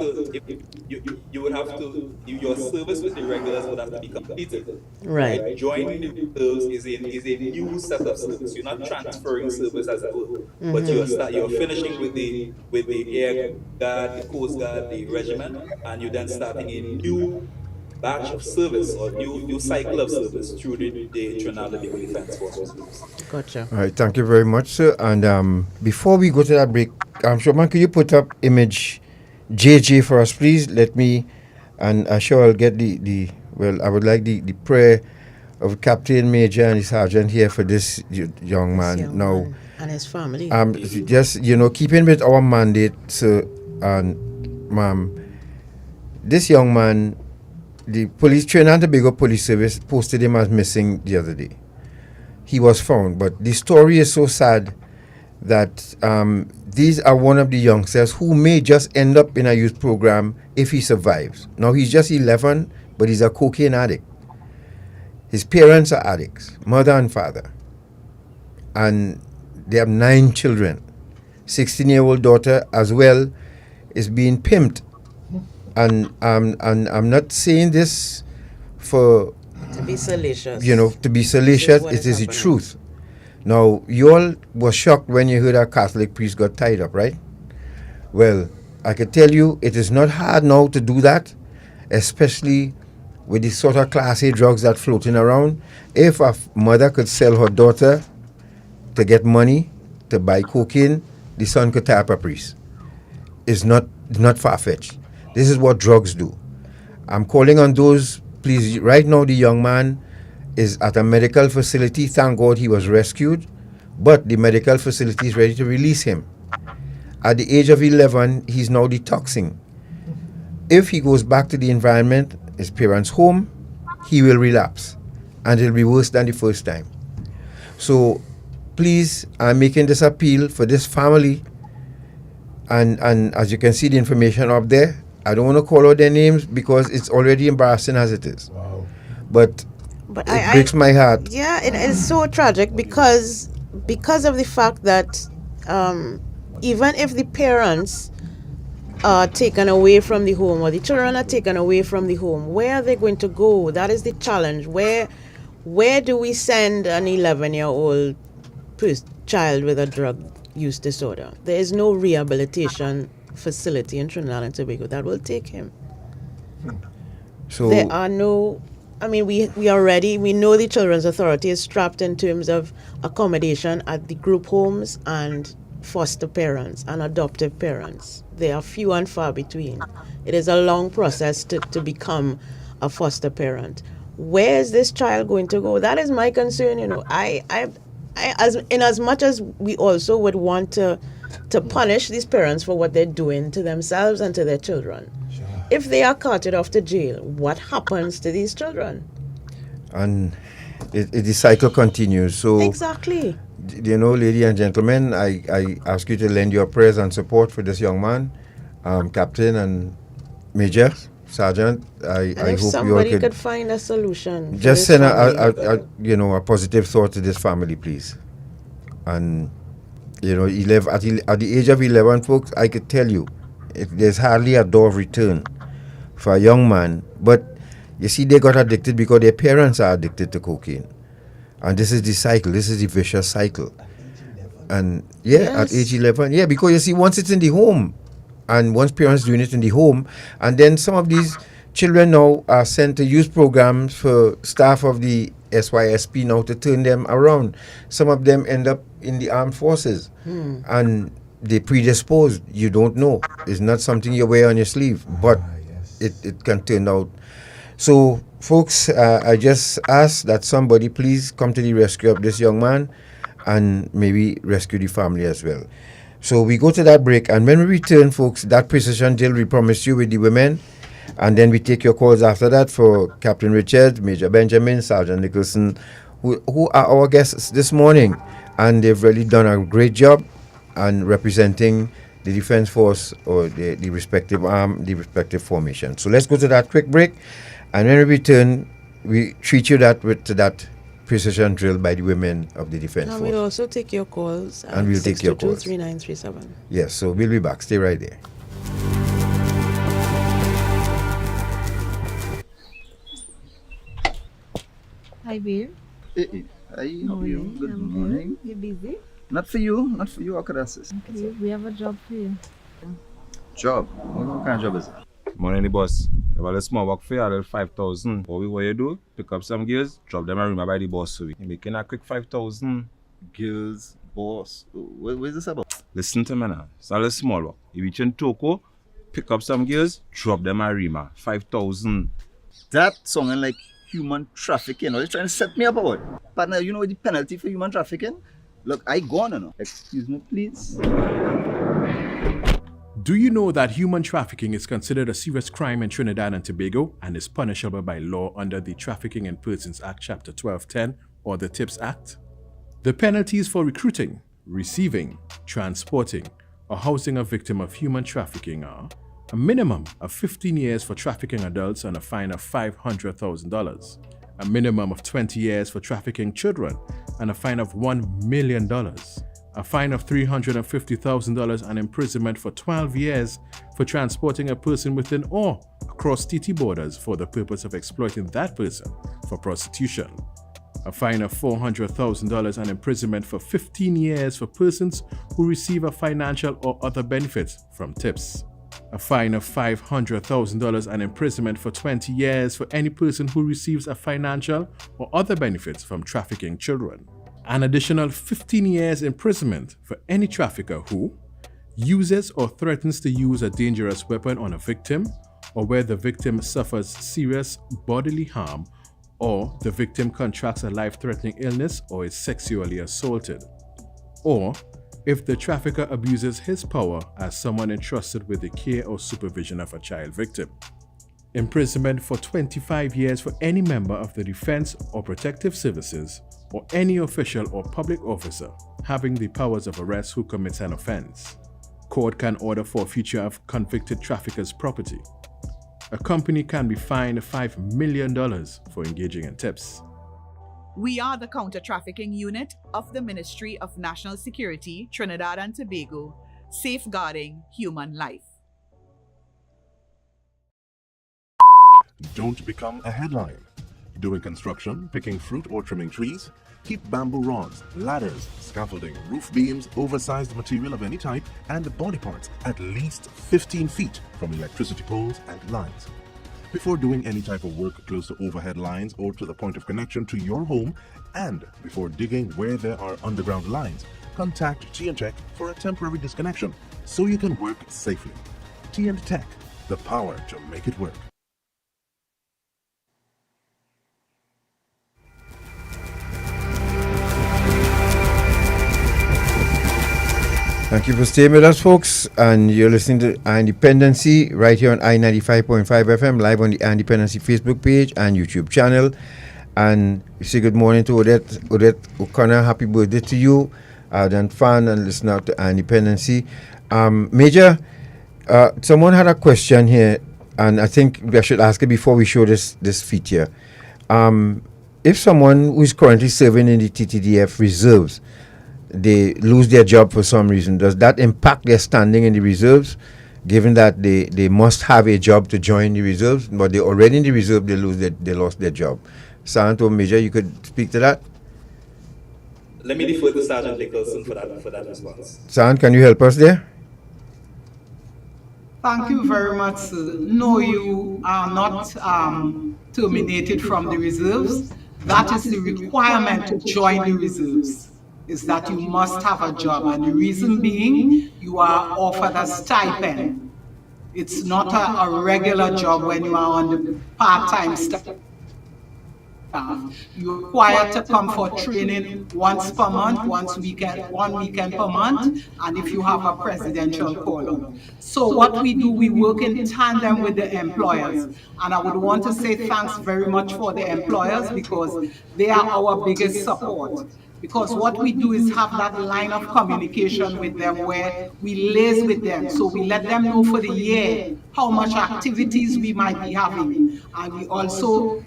you would have to, your service with the regulars would have to be completed. Right. Joining the reserves is a new set of service. You're not transferring service as it were, but you're finishing with the Air Guard, the Coast Guard, the regiment, and you're then starting a new batch of service or new cycle of service through the Trinidad and Tobago Defense Force. Gotcha. All right, thank you very much, sir. And before we go to that break, Showman, could you put up image JJ for us, please? Let me, and I'm sure I'll get I would like the prayer of Captain, Major, and the Sergeant here for this young man. Man and his family. Just, keeping with our mandate, sir, and ma'am, this young man, the police, Trinidad and Tobago Police Service posted him as missing the other day. He was found, but the story is so sad that these are one of the youngsters who may just end up in a youth program if he survives. Now he's just 11, but he's a cocaine addict. His parents are addicts, mother and father. And they have 9 children. 16-year-old daughter as well is being pimped. And I'm not saying this for... To be salacious. To be salacious. It is the truth. Now, you all were shocked when you heard a Catholic priest got tied up, right? Well, I can tell you it is not hard now to do that, especially with the sort of Class A drugs that floating around. If a mother could sell her daughter to get money to buy cocaine, the son could tie up a priest. It's not far-fetched. This is what drugs do. I'm calling on those, please, right now the young man is at a medical facility. Thank God he was rescued, but the medical facility is ready to release him. At the age of 11, he's now detoxing. If he goes back to the environment, his parents' home, he will relapse, and it'll be worse than the first time. So, please, I'm making this appeal for this family, and as you can see the information up there, I don't want to call out their names because it's already embarrassing as it is. Wow. But it breaks my heart. Yeah, it is so tragic because of the fact that even if the parents are taken away from the home or the children are taken away from the home, where are they going to go? That is the challenge. Where do we send an 11-year-old child with a drug use disorder? There is no rehabilitation facility in Trinidad and Tobago that will take him. So there are no... I mean, we know the Children's Authority is strapped in terms of accommodation at the group homes and foster parents and adoptive parents. They are few and far between. It is a long process to become a foster parent. Where is this child going to go? That is my concern. As much as we also would want to punish these parents for what they're doing to themselves and to their children. If they are carted off to jail, what happens to these children? And the cycle continues. So exactly. Ladies and gentlemen, I ask you to lend your prayers and support for this young man, Captain and Major, Sergeant. I hope somebody could find a solution. Just send a positive thought to this family, please. And he live at the age of 11, folks. I could tell you, there's hardly a door of return for a young man. But you see, they got addicted because their parents are addicted to cocaine. And this is the cycle. This is the vicious cycle. And at age 11, because you see, once it's in the home, and once parents doing it in the home, and then some of these children now are sent to youth programs for staff of the SYSP now to turn them around. Some of them end up in the armed forces. And they predisposed. You don't know. It's not something you wear on your sleeve, but it can turn out. So, folks, I just ask that somebody please come to the rescue of this young man and maybe rescue the family as well. So we go to that break, and when we return, folks, that precision drill we promised you with the women, and then we take your calls after that for Captain Richard, Major Benjamin, Sergeant Nicholson, who are our guests this morning, and they've really done a great job and representing the Defense Force or the respective arm, the respective formation. So let's go to that quick break, and when we return, we treat you to that precision drill by the women of the Defense Force. We'll also take your calls. And we'll take your calls. 622-3937. Yes, so we'll be back. Stay right there. Hi, babe. Hey, how are you? Good morning. You busy? Not for you, Akadas. Okay, we have a job for you. Job? What kind of job is it? Morning, boss. You have a small work for you, a little 5,000. What you do, pick up some girls, drop them and remember the boss for you. You're making a quick 5,000. Girls, boss. What is this about? Listen to me now. It's a little small work. You reach in Toko, pick up some girls, drop them and Rima. 5,000. That sounding like human trafficking. Are you trying to set me up or what? Partner, you know the penalty for human trafficking? Look, I gone now. Excuse me, please. Do you know that human trafficking is considered a serious crime in Trinidad and Tobago and is punishable by law under the Trafficking in Persons Act Chapter 1210 or the TIPS Act? The penalties for recruiting, receiving, transporting, or housing a victim of human trafficking are a minimum of 15 years for trafficking adults and a fine of $500,000, a minimum of 20 years for trafficking children and a fine of $1 million, a fine of $350,000 and imprisonment for 12 years for transporting a person within or across TT borders for the purpose of exploiting that person for prostitution, a fine of $400,000 and imprisonment for 15 years for persons who receive a financial or other benefit from tips, a fine of $500,000 and imprisonment for 20 years for any person who receives a financial or other benefits from trafficking children, an additional 15 years imprisonment for any trafficker who uses or threatens to use a dangerous weapon on a victim, or where the victim suffers serious bodily harm, or the victim contracts a life-threatening illness or is sexually assaulted, or if the trafficker abuses his power as someone entrusted with the care or supervision of a child victim. Imprisonment for 25 years for any member of the Defense or Protective Services or any official or public officer having the powers of arrest who commits an offense. Court can order forfeiture of convicted trafficker's property. A company can be fined $5 million for engaging in tips. We are the Counter-Trafficking Unit of the Ministry of National Security, Trinidad and Tobago, safeguarding human life. Don't become a headline. Doing construction, picking fruit or trimming trees? Keep bamboo rods, ladders, scaffolding, roof beams, oversized material of any type, and body parts at least 15 feet from electricity poles and lines. Before doing any type of work close to overhead lines or to the point of connection to your home, and before digging where there are underground lines, contact T&Tech for a temporary disconnection so you can work safely. T&Tech, the power to make it work. Thank you for staying with us, folks. And you're listening to Independency right here on I-95.5 FM, live on the Independency Facebook page and YouTube channel. And we say good morning to Odette O'Connor. Happy birthday to you. Then fan and listen out to Independency. Major, someone had a question here, and I think I should ask it before we show this feature. If someone who is currently serving in the TTDF reserves, they lose their job for some reason, does that impact their standing in the reserves, given that they must have a job to join the reserves, but they're already in the reserve, they lost their job? Sergeant or Major, you could speak to that? Let me defer to Sergeant Nicholson for that response. Sergeant, can you help us there? Thank you very much, sir. No, you are not terminated from the reserves. That is the requirement to join the reserves, is that you must have a job, and the reason being you are offered a stipend. It's not a regular job when you are on the part-time staff. You're required to come for training once per month, one weekend per month, and if you have a presidential call-out. So what we do, we work in tandem with the employers, and I would want to say thanks very much for the employers, because they are our biggest support. Because what we do is have that line of communication with them where we liaise with them. So we let them know for the year how much activities we might be having. And we also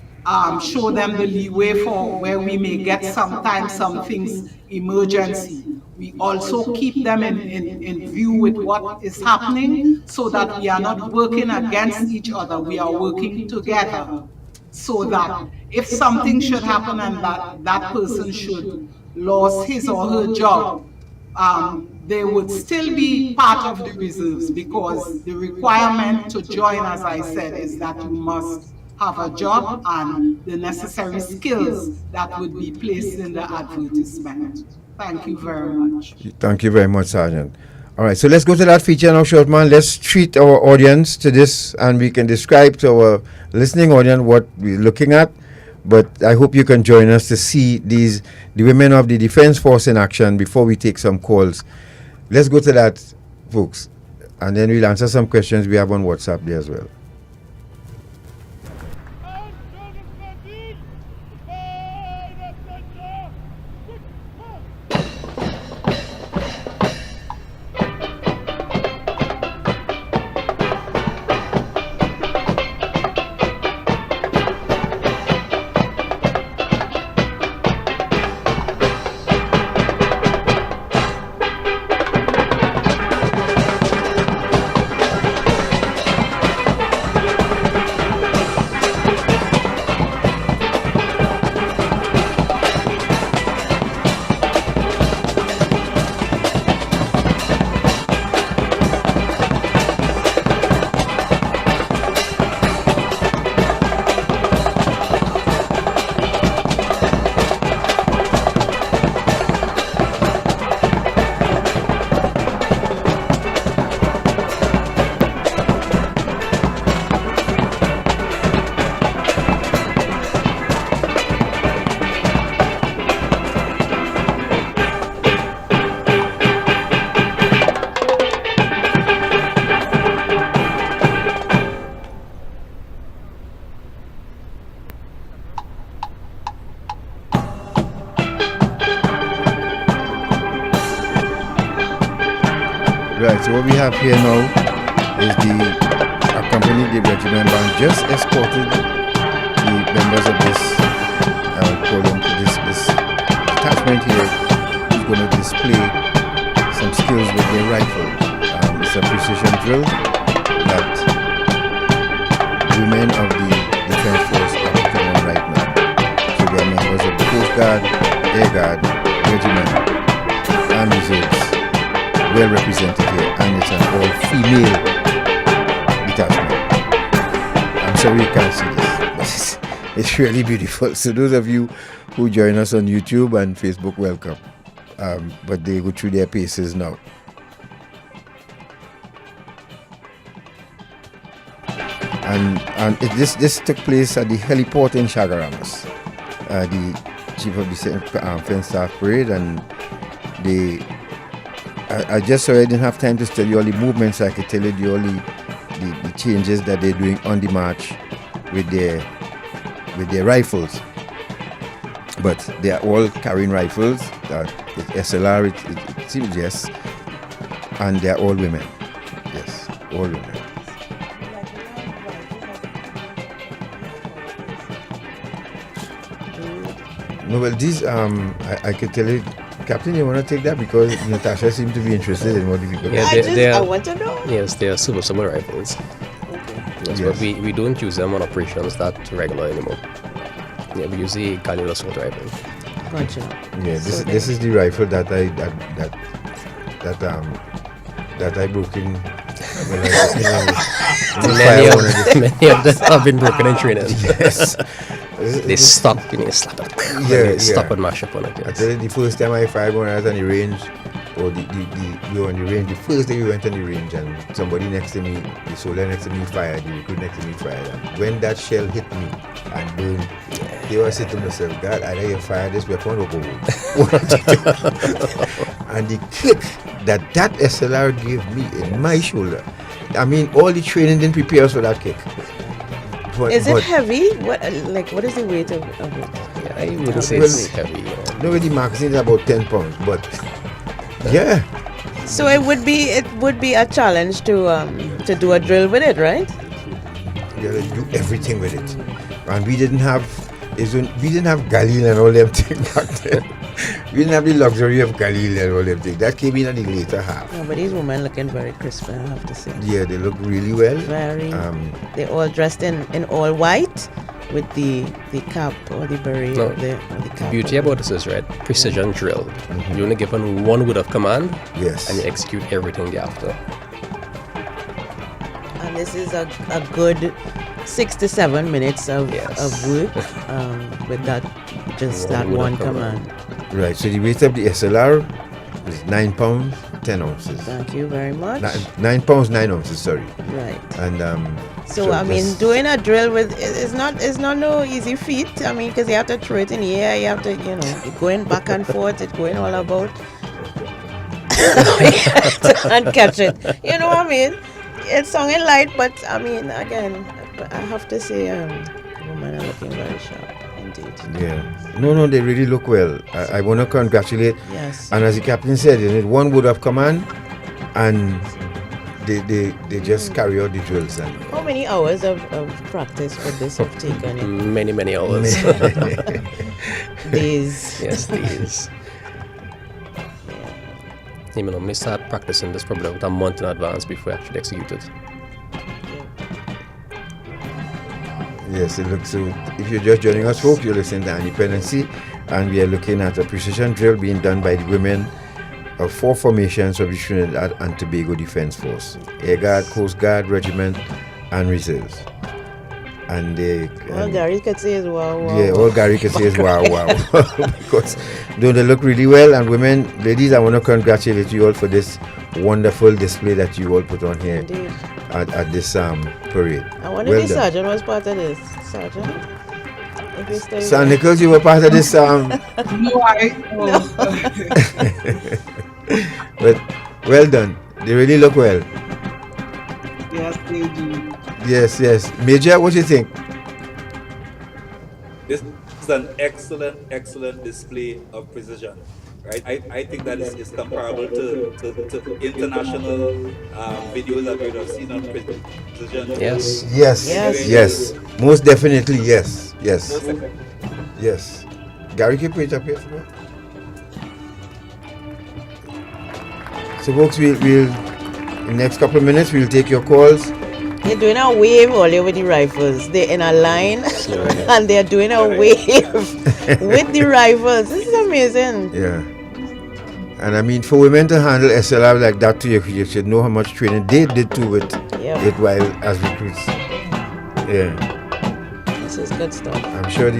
show them the leeway for where we may get sometimes some things emergency. We also keep them in view with what is happening, so that we are not working against each other. We are working together, so that if something should happen and that person should lose his or her job, they would still be part of the reserves, because the requirement to join, as I said, is that you must have a job and the necessary skills that would be placed in the advertisement. Thank you very much. Thank you very much, Sergeant. All right, so let's go to that feature now, short man. Let's treat our audience to this, and we can describe to our listening audience what we're looking at. But I hope you can join us to see the women of the Defense Force in action before we take some calls. Let's go to that, folks. And then we'll answer some questions we have on WhatsApp there as well. Right, so what we have here now is the regiment band just escorted the members of this detachment here, who's going to display some skills with their rifles. It's a precision drill that women of the Defense Force are putting on right now. So they are members of the Coast Guard, Air Guard, Regiment, and Reserves. Well represented here, and it's an all-female detachment. I'm sorry you can't see this, but it's really beautiful. So those of you who join us on YouTube and Facebook, welcome. But they go through their paces now. And this took place at the heliport in Chagaramas. The Chief of the Fence Staff Parade, and I just so I didn't have time to tell you all the movements. I could tell you all the changes that they're doing on the march with their rifles. But they are all carrying rifles. It's SLR, it seems, yes. And they are all women. Yes, all women. No, well, these, I could tell you, Captain, you want to take that because Natasha seemed to be interested in what you got. Yeah, I want to know. Yes, they are submersible rifles. Okay. Yes, but we don't use them on operations that regular anymore. Yeah, we use the Galil assault rifle. Gotcha. Yeah, this is the rifle that I broke in. Many of them have been broken in training. Yes. They stop when you slap it. Stop and mash up on it. Yes. I tell you, the first time I fired when I was on the range, or we were on the range, the first day we went on the range, and somebody next to me, the soldier next to me fired, the recruit next to me fired. And when that shell hit me and burned, they were saying to themselves, God, I know you fired this weapon or go home. And the kick that SLR gave me in my shoulder, I mean, all the training didn't prepare us for that kick. Is it heavy? What is the weight of it? Yeah, I wouldn't say it's heavy. No, the magazine is about 10 pounds, but yeah. So it would be a challenge to do a drill with it, right? Yeah, do everything with it, and we didn't have Galil and all them things back then. We didn't have the luxury of Galil and all them things. That came in at the later half. Yeah, but these women looking very crisp, I have to say. Yeah, they look really well. Very. They're all dressed in all white with the cap or the beret or the cap. The beauty about this is, right, precision drill. You only given one word of command, yes, and you execute everything thereafter. And this is a good 6 to 7 minutes of work with that one command. Right, so the weight of the SLR is 9 pounds 10 ounces. Thank you very much. 9 pounds 9 ounces, sorry. Right. And so I mean, doing a drill with it's not no easy feat. I mean, because you have to throw it in the air, you have to you're going back and forth, it's going all about. and catch it. You know what I mean? It's sounding light, but I mean, again, I have to say, women are looking very sharp, indeed. Yeah. No, they really look well. I want to congratulate. Yes. And as the captain said, you need one word of command, and they just carry out the drills. And how many hours of practice would this have taken? Many hours. Days. Yes, days. You know, we start practicing this probably about a month in advance before we actually execute it. Yes, it looks so. If you're just joining us, folks, you're listening to Dependency, and we are looking at a precision drill being done by the women of 4 formations of the Trinidad and Tobago Defense Force: Air Guard, Coast Guard, Regiment, and Reserves. And they. All Gary could say is wow, wow. Yeah, all Gary could say is wow, wow. Because they look really well. And women, ladies, I want to congratulate you all for this wonderful display that you all put on here at this parade. I wonder if the sergeant was part of this. Sergeant? If you stay Sir Nichols, you were part of this. No. But well done. They really look well. Yes, they do. Yes. Major, what do you think? This is an excellent display of precision. Right? I think that is comparable to international videos that we have seen on precision. Yes. Most definitely, yes. Gary, keep it up here for me. So folks, we'll in the next couple of minutes we'll take your calls. They're doing a wave all over the rifles. They're in a line and they're doing a wave with the rifles. This is amazing. Yeah. And I mean, for women to handle SLR like that too, you should know how much training they did too with it while as recruits. Yeah. This is good stuff. I'm sure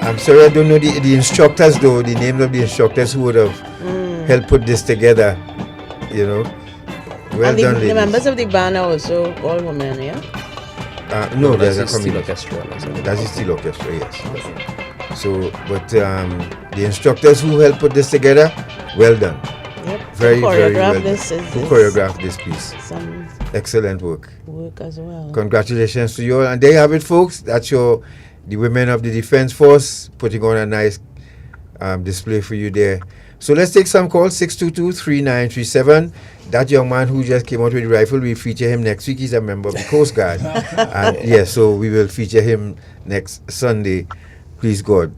I'm sorry I don't know the instructors though, the names of the instructors who would have helped put this together, you know. Well and done, the ladies. members of the band are also all women, yeah? No, there's a steel orchestra. That's the steel orchestra, yes. So, but the instructors who helped put this together, well done. Yep. Very well done. Who choreographed this piece? Some excellent work as well. Congratulations to you all. And there you have it, folks. That's the women of the Defense Force putting on a nice display for you there. So let's take some calls. 622-3937. That young man who just came out with the rifle, we feature him next week. He's a member of the Coast Guard. And so we will feature him next Sunday. Please God,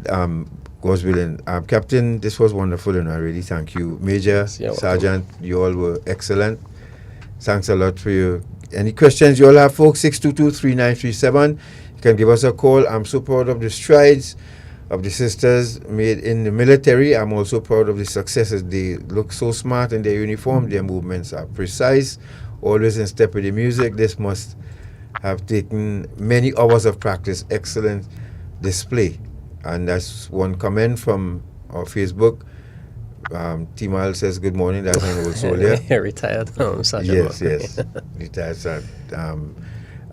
God's willing. Captain, this was wonderful, and I really thank you. Major, Sergeant, you all were excellent. Thanks a lot for you. Any questions you all have, folks? 622-3937. You can give us a call. I'm so proud of the strides of the sisters made in the military. I'm also proud of the successes. They look so smart in their uniform. Their movements are precise, always in step with the music. This must have taken many hours of practice. Excellent display. And that's one comment from our Facebook. Timal says good morning. That's an old soldier. Retired sergeant. Yes. Retired sergeant.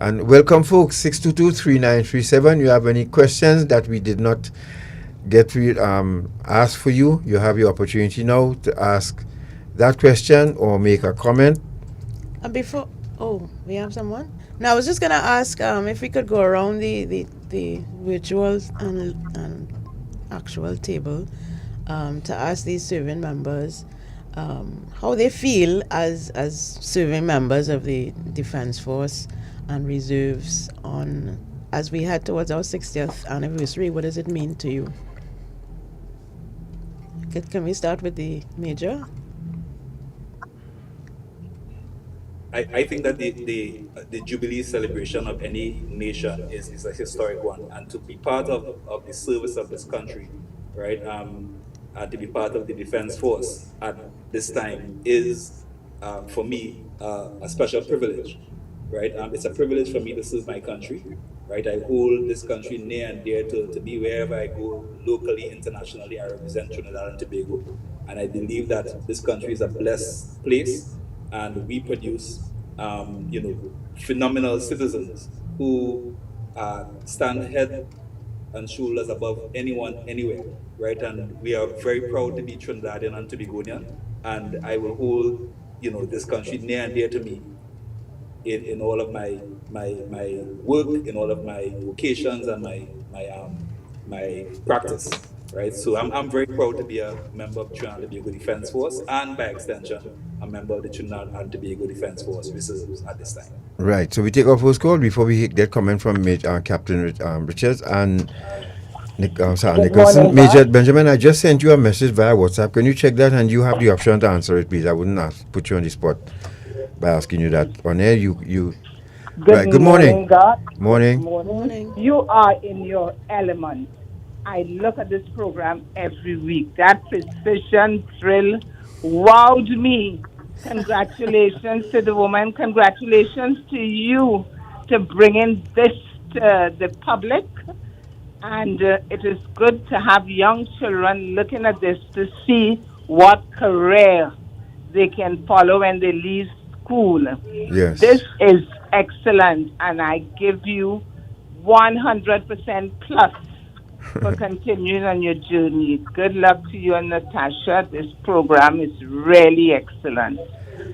And welcome, folks. 622-3937. You have any questions that we did not get to ask for you? You have your opportunity now to ask that question or make a comment. And before, we have someone. Now I was just gonna ask if we could go around the virtual and actual table to ask these serving members how they feel as serving members of the Defense Force and Reserves as we head towards our 60th anniversary. What does it mean to you? Can we start with the Major? I think that the Jubilee celebration of any nation is a historic one, and to be part of the service of this country, right, and to be part of the Defense Force at this time is, for me, a special privilege, right? It's a privilege for me to serve my country, right? I hold this country near and dear to be wherever I go, locally, internationally. I represent Trinidad and Tobago, and I believe that this country is a blessed place. And we produce, phenomenal citizens who stand head and shoulders above anyone, anywhere, right? And we are very proud to be Trinidadian and Tobagonian, and I will hold, this country near and dear to me in all of my work, in all of my vocations and my practice, right? So I'm very proud to be a member of Trinidad and Tobago Defence Force, and by extension, a member of the Trinidad and Tobago Defence Force Reserves at this time. Right. So we take our first call before we get comment from Captain Richards and Nicholson. morning, Major Bob. Benjamin, I just sent you a message via WhatsApp. Can you check that? And you have the option to answer it, please. I wouldn't put you on the spot by asking you that. On air, you right. Good morning. God. Morning. Morning. You are in your element. I look at this program every week. That precision drill wowed me. Congratulations to the woman. Congratulations to you to bringing this to the public. And it is good to have young children looking at this to see what career they can follow when they leave school. Yes. This is excellent, and I give you 100% plus for continuing on your journey. Good luck to you and Natasha. This program is really excellent.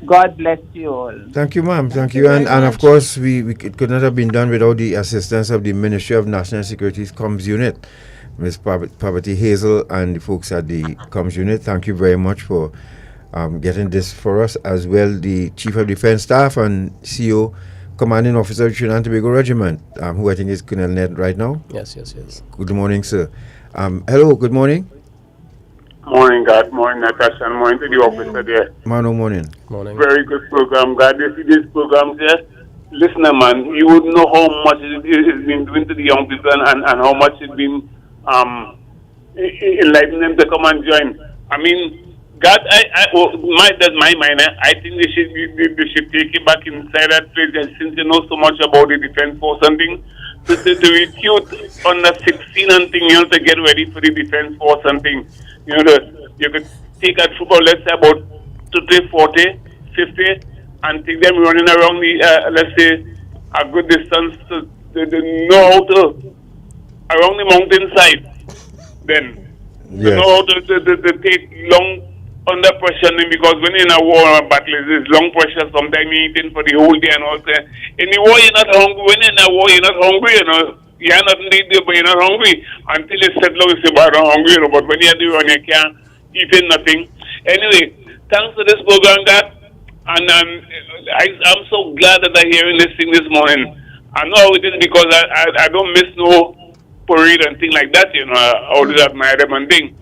God bless you all. Thank you, ma'am. Thank you. And of course, it could not have been done without the assistance of the Ministry of National Security's Comms Unit, Ms. Parvati Hazel, and the folks at the Comms Unit. Thank you very much for getting this for us, as well the Chief of Defense Staff and CO, Commanding Officer of Trinidad and Tobago Regiment, who I think is Colonel Ned right now. Yes. Good morning, sir. Hello, good morning. Morning, God. Morning, Natasha. And morning to the officer there. Morning. Very good program, God. You see this program there? Listener, man, you would know how much it's been doing to the young people and how much it's been enlightening them to come and join. I mean, God, that's my mind. I think they should take it back inside that place, and since you know so much about the defense force and things, to recruit under 16 and thing, to get ready for the defense force and thing. You could take a troop of, let's say, about 30, 40, 50, and take them running around the, let's say, a good distance to know how to, around the mountainside, then. Yes. To know how to take long under pressure, because when you're in a war or a battle, it's long pressure. Sometimes you're eating for the whole day and all that. In the war, you're not hungry. When you're in a war, you're not hungry, You are not eating, but you're not hungry. Until you settle down, you say, but I'm hungry, But when you're doing you can't eat nothing. Anyway, thanks for this program, God. And I'm so glad that I'm hearing this thing this morning. I know how it is because I don't miss no parade and thing like that, I always admire them and thing.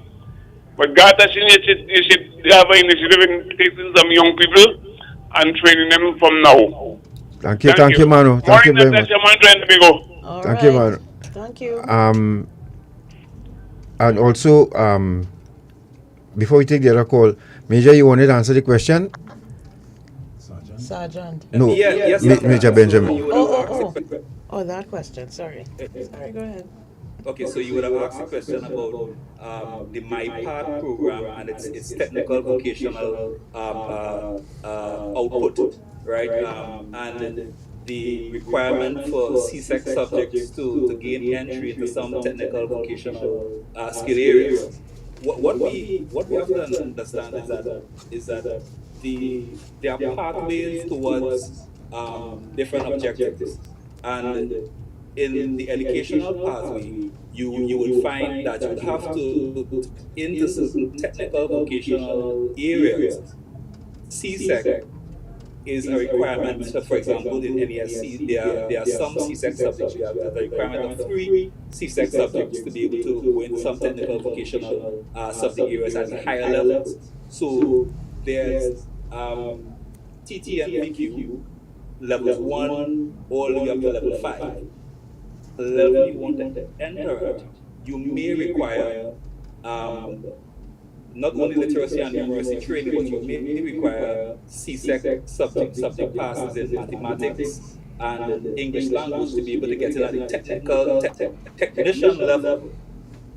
But God, you should have an initiative in taking some young people and training them from now. Thank you, Manu. Thank you very much. Thank you, Manu. Thank you. And also, before we take the other call, Major, you wanted to answer the question? Sergeant. No, Yes, Major Benjamin. Oh, that question. Sorry, go ahead. Okay, so you would have asked a question about the My Part program and its technical vocational output, right? And the requirement for CSEC subjects to gain entry into some technical vocational skill areas. What we have to understand is that there are pathways towards different objectives, and in the educational pathway, you will find that you would have to into certain technical vocational areas. CSEC is a requirement. So, for example, in NESC, there are some CSEC subjects. You have the requirement of 3 CSEC subjects to be able to go into some technical vocational subject areas at the higher levels. So there's TTDFR levels 1 all the way up to level 5. Level you want to enter at, you may require not only literacy and numeracy training, but you may require CSEC subject passes in mathematics and English language to be able to get in at the technical technician level.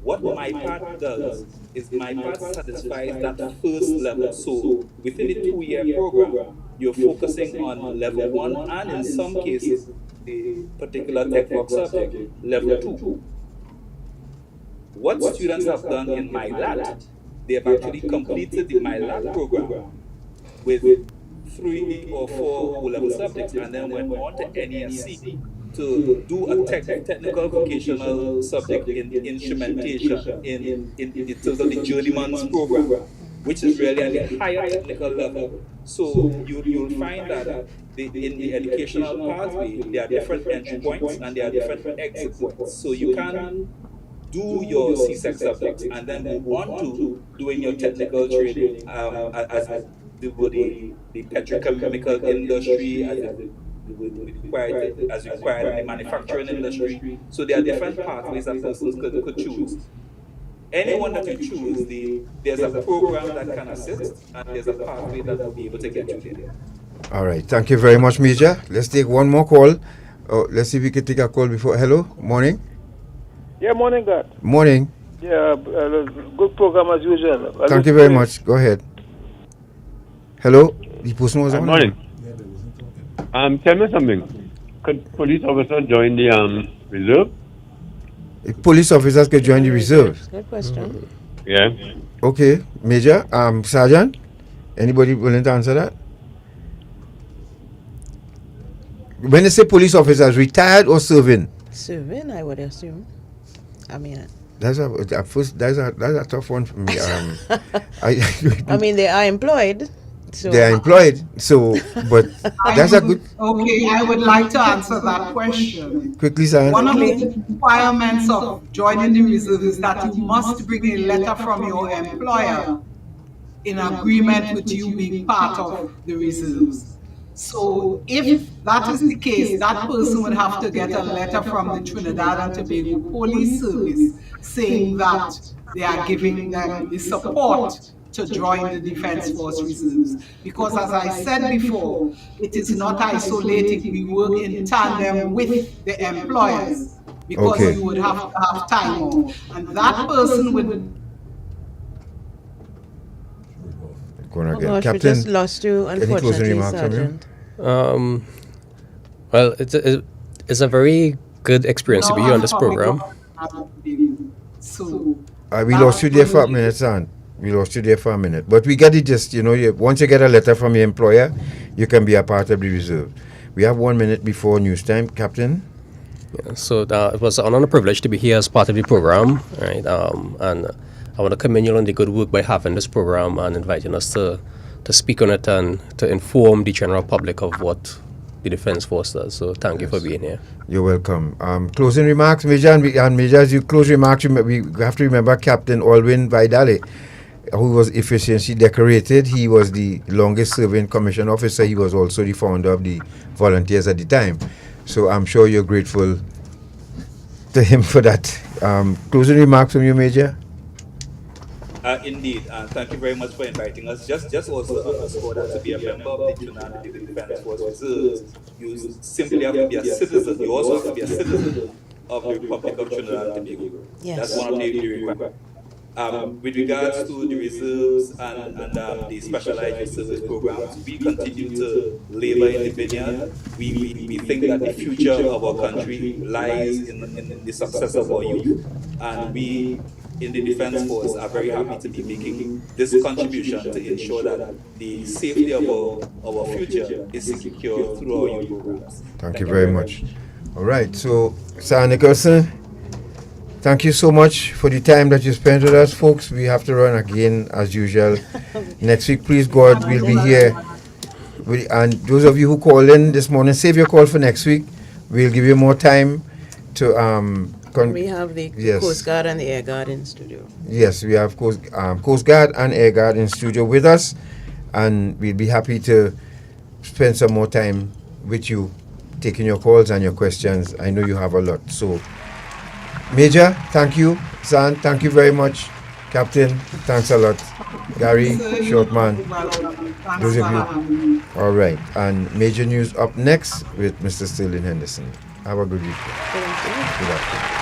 What My Part does is My Part satisfies that first level. So within the 2-year program, you're focusing on level 1 and in some cases, the particular tech work subject, level 2. What students have done in MyLat, they have actually completed the MyLat program with 3 or 4 O-level subjects, and then went on to NESC to do a technical vocational subject in instrumentation in terms of the journeyman's program, which is really at the higher technical level. So you'll find that in the educational pathway, there are different entry points and there are different exit points. So you can do your CSEC subjects and then move on to doing your technical training as the petrochemical industry, as required in the manufacturing industry. So there are different pathways that persons could choose. Anyone that you choose, there's a program that can assist, and there's a pathway that will be able to get you there. All right. Thank you very much, Major. Let's take one more call. Let's see if we can take a call before. Hello. Morning. Yeah, morning, God. Morning. Yeah, good program as usual. Thank you very much. Go ahead. Hello. The person was on. Morning. Tell me something. Could police officers join the reserve? Police officers could join the reserve. Good question. Yeah. Okay, Major. Sergeant. Anybody willing to answer that? When they say police officers, retired or serving? Serving, I would assume. I mean, that's a tough one for me. I mean, they are employed. So. They are employed, so, but that's a good... Okay, I would like to answer that question. Quickly, sir. One of the requirements of joining the reserve is that you must bring a letter from your employer in agreement with you being part of the reserves. So if that is the case, that person would have to get a letter from the Trinidad and Tobago Police Service saying that they are giving them the support to join the Defense Force Reserves. Because as I said before, it is not isolated. We work in tandem with the employers because you would have to have time off. And that person would... Captain, we just lost you, unfortunately, Sergeant. Well, it's a very good experience to be here on this program. We lost you there for a minute, son. We lost you there for a minute. But we get it just, once you get a letter from your employer, you can be a part of the reserve. We have 1 minute before news time. Captain? Yeah, so it was an honor and a privilege to be here as part of the program. Right? And I want to commend you on the good work by having this program and inviting us to speak on it and to inform the general public of what the Defense Force does. So thank you for being here. You're welcome. Closing remarks, Major, and Major, as you close remarks, we have to remember Captain Alwyn Vidale, who was efficiency decorated. He was the longest serving commissioned officer. He was also the founder of the volunteers at the time. So I'm sure you're grateful to him for that. Closing remarks from you, Major? Indeed, and thank you very much for inviting us. Just also underscore that to be a member of the Trinidad Defense Force Reserves, you simply have to be a citizen. You also have to be a citizen of the Republic of Trinidad and Tobago. Yes. That's one of the requirements. With regards to the reserves and the specialized service programs, we continue to labor in the vineyard. We think that the future of our country lies in the success of our youth, and we in the Defense Force are very happy to be making this contribution to ensure that the safety of our future is secure through our youth programs. Thank you very much. All right, so Sir Nicholson, thank you so much for the time that you spent with us, folks. We have to run again as usual. Next week, please God, we'll be here. And those of you who call in this morning, save your call for next week. We'll give you more time to... we have the Coast Guard and the Air Guard in studio. Yes, we have Coast Guard and Air Guard in studio with us. And we'll be happy to spend some more time with you, taking your calls and your questions. I know you have a lot. So... Major, thank you. San, thank you very much. Captain, thanks a lot. Gary, Shortman, those of you. All right. And Major News up next with Mr. Sterling Henderson. Have a good weekend. Thank you. Good afternoon.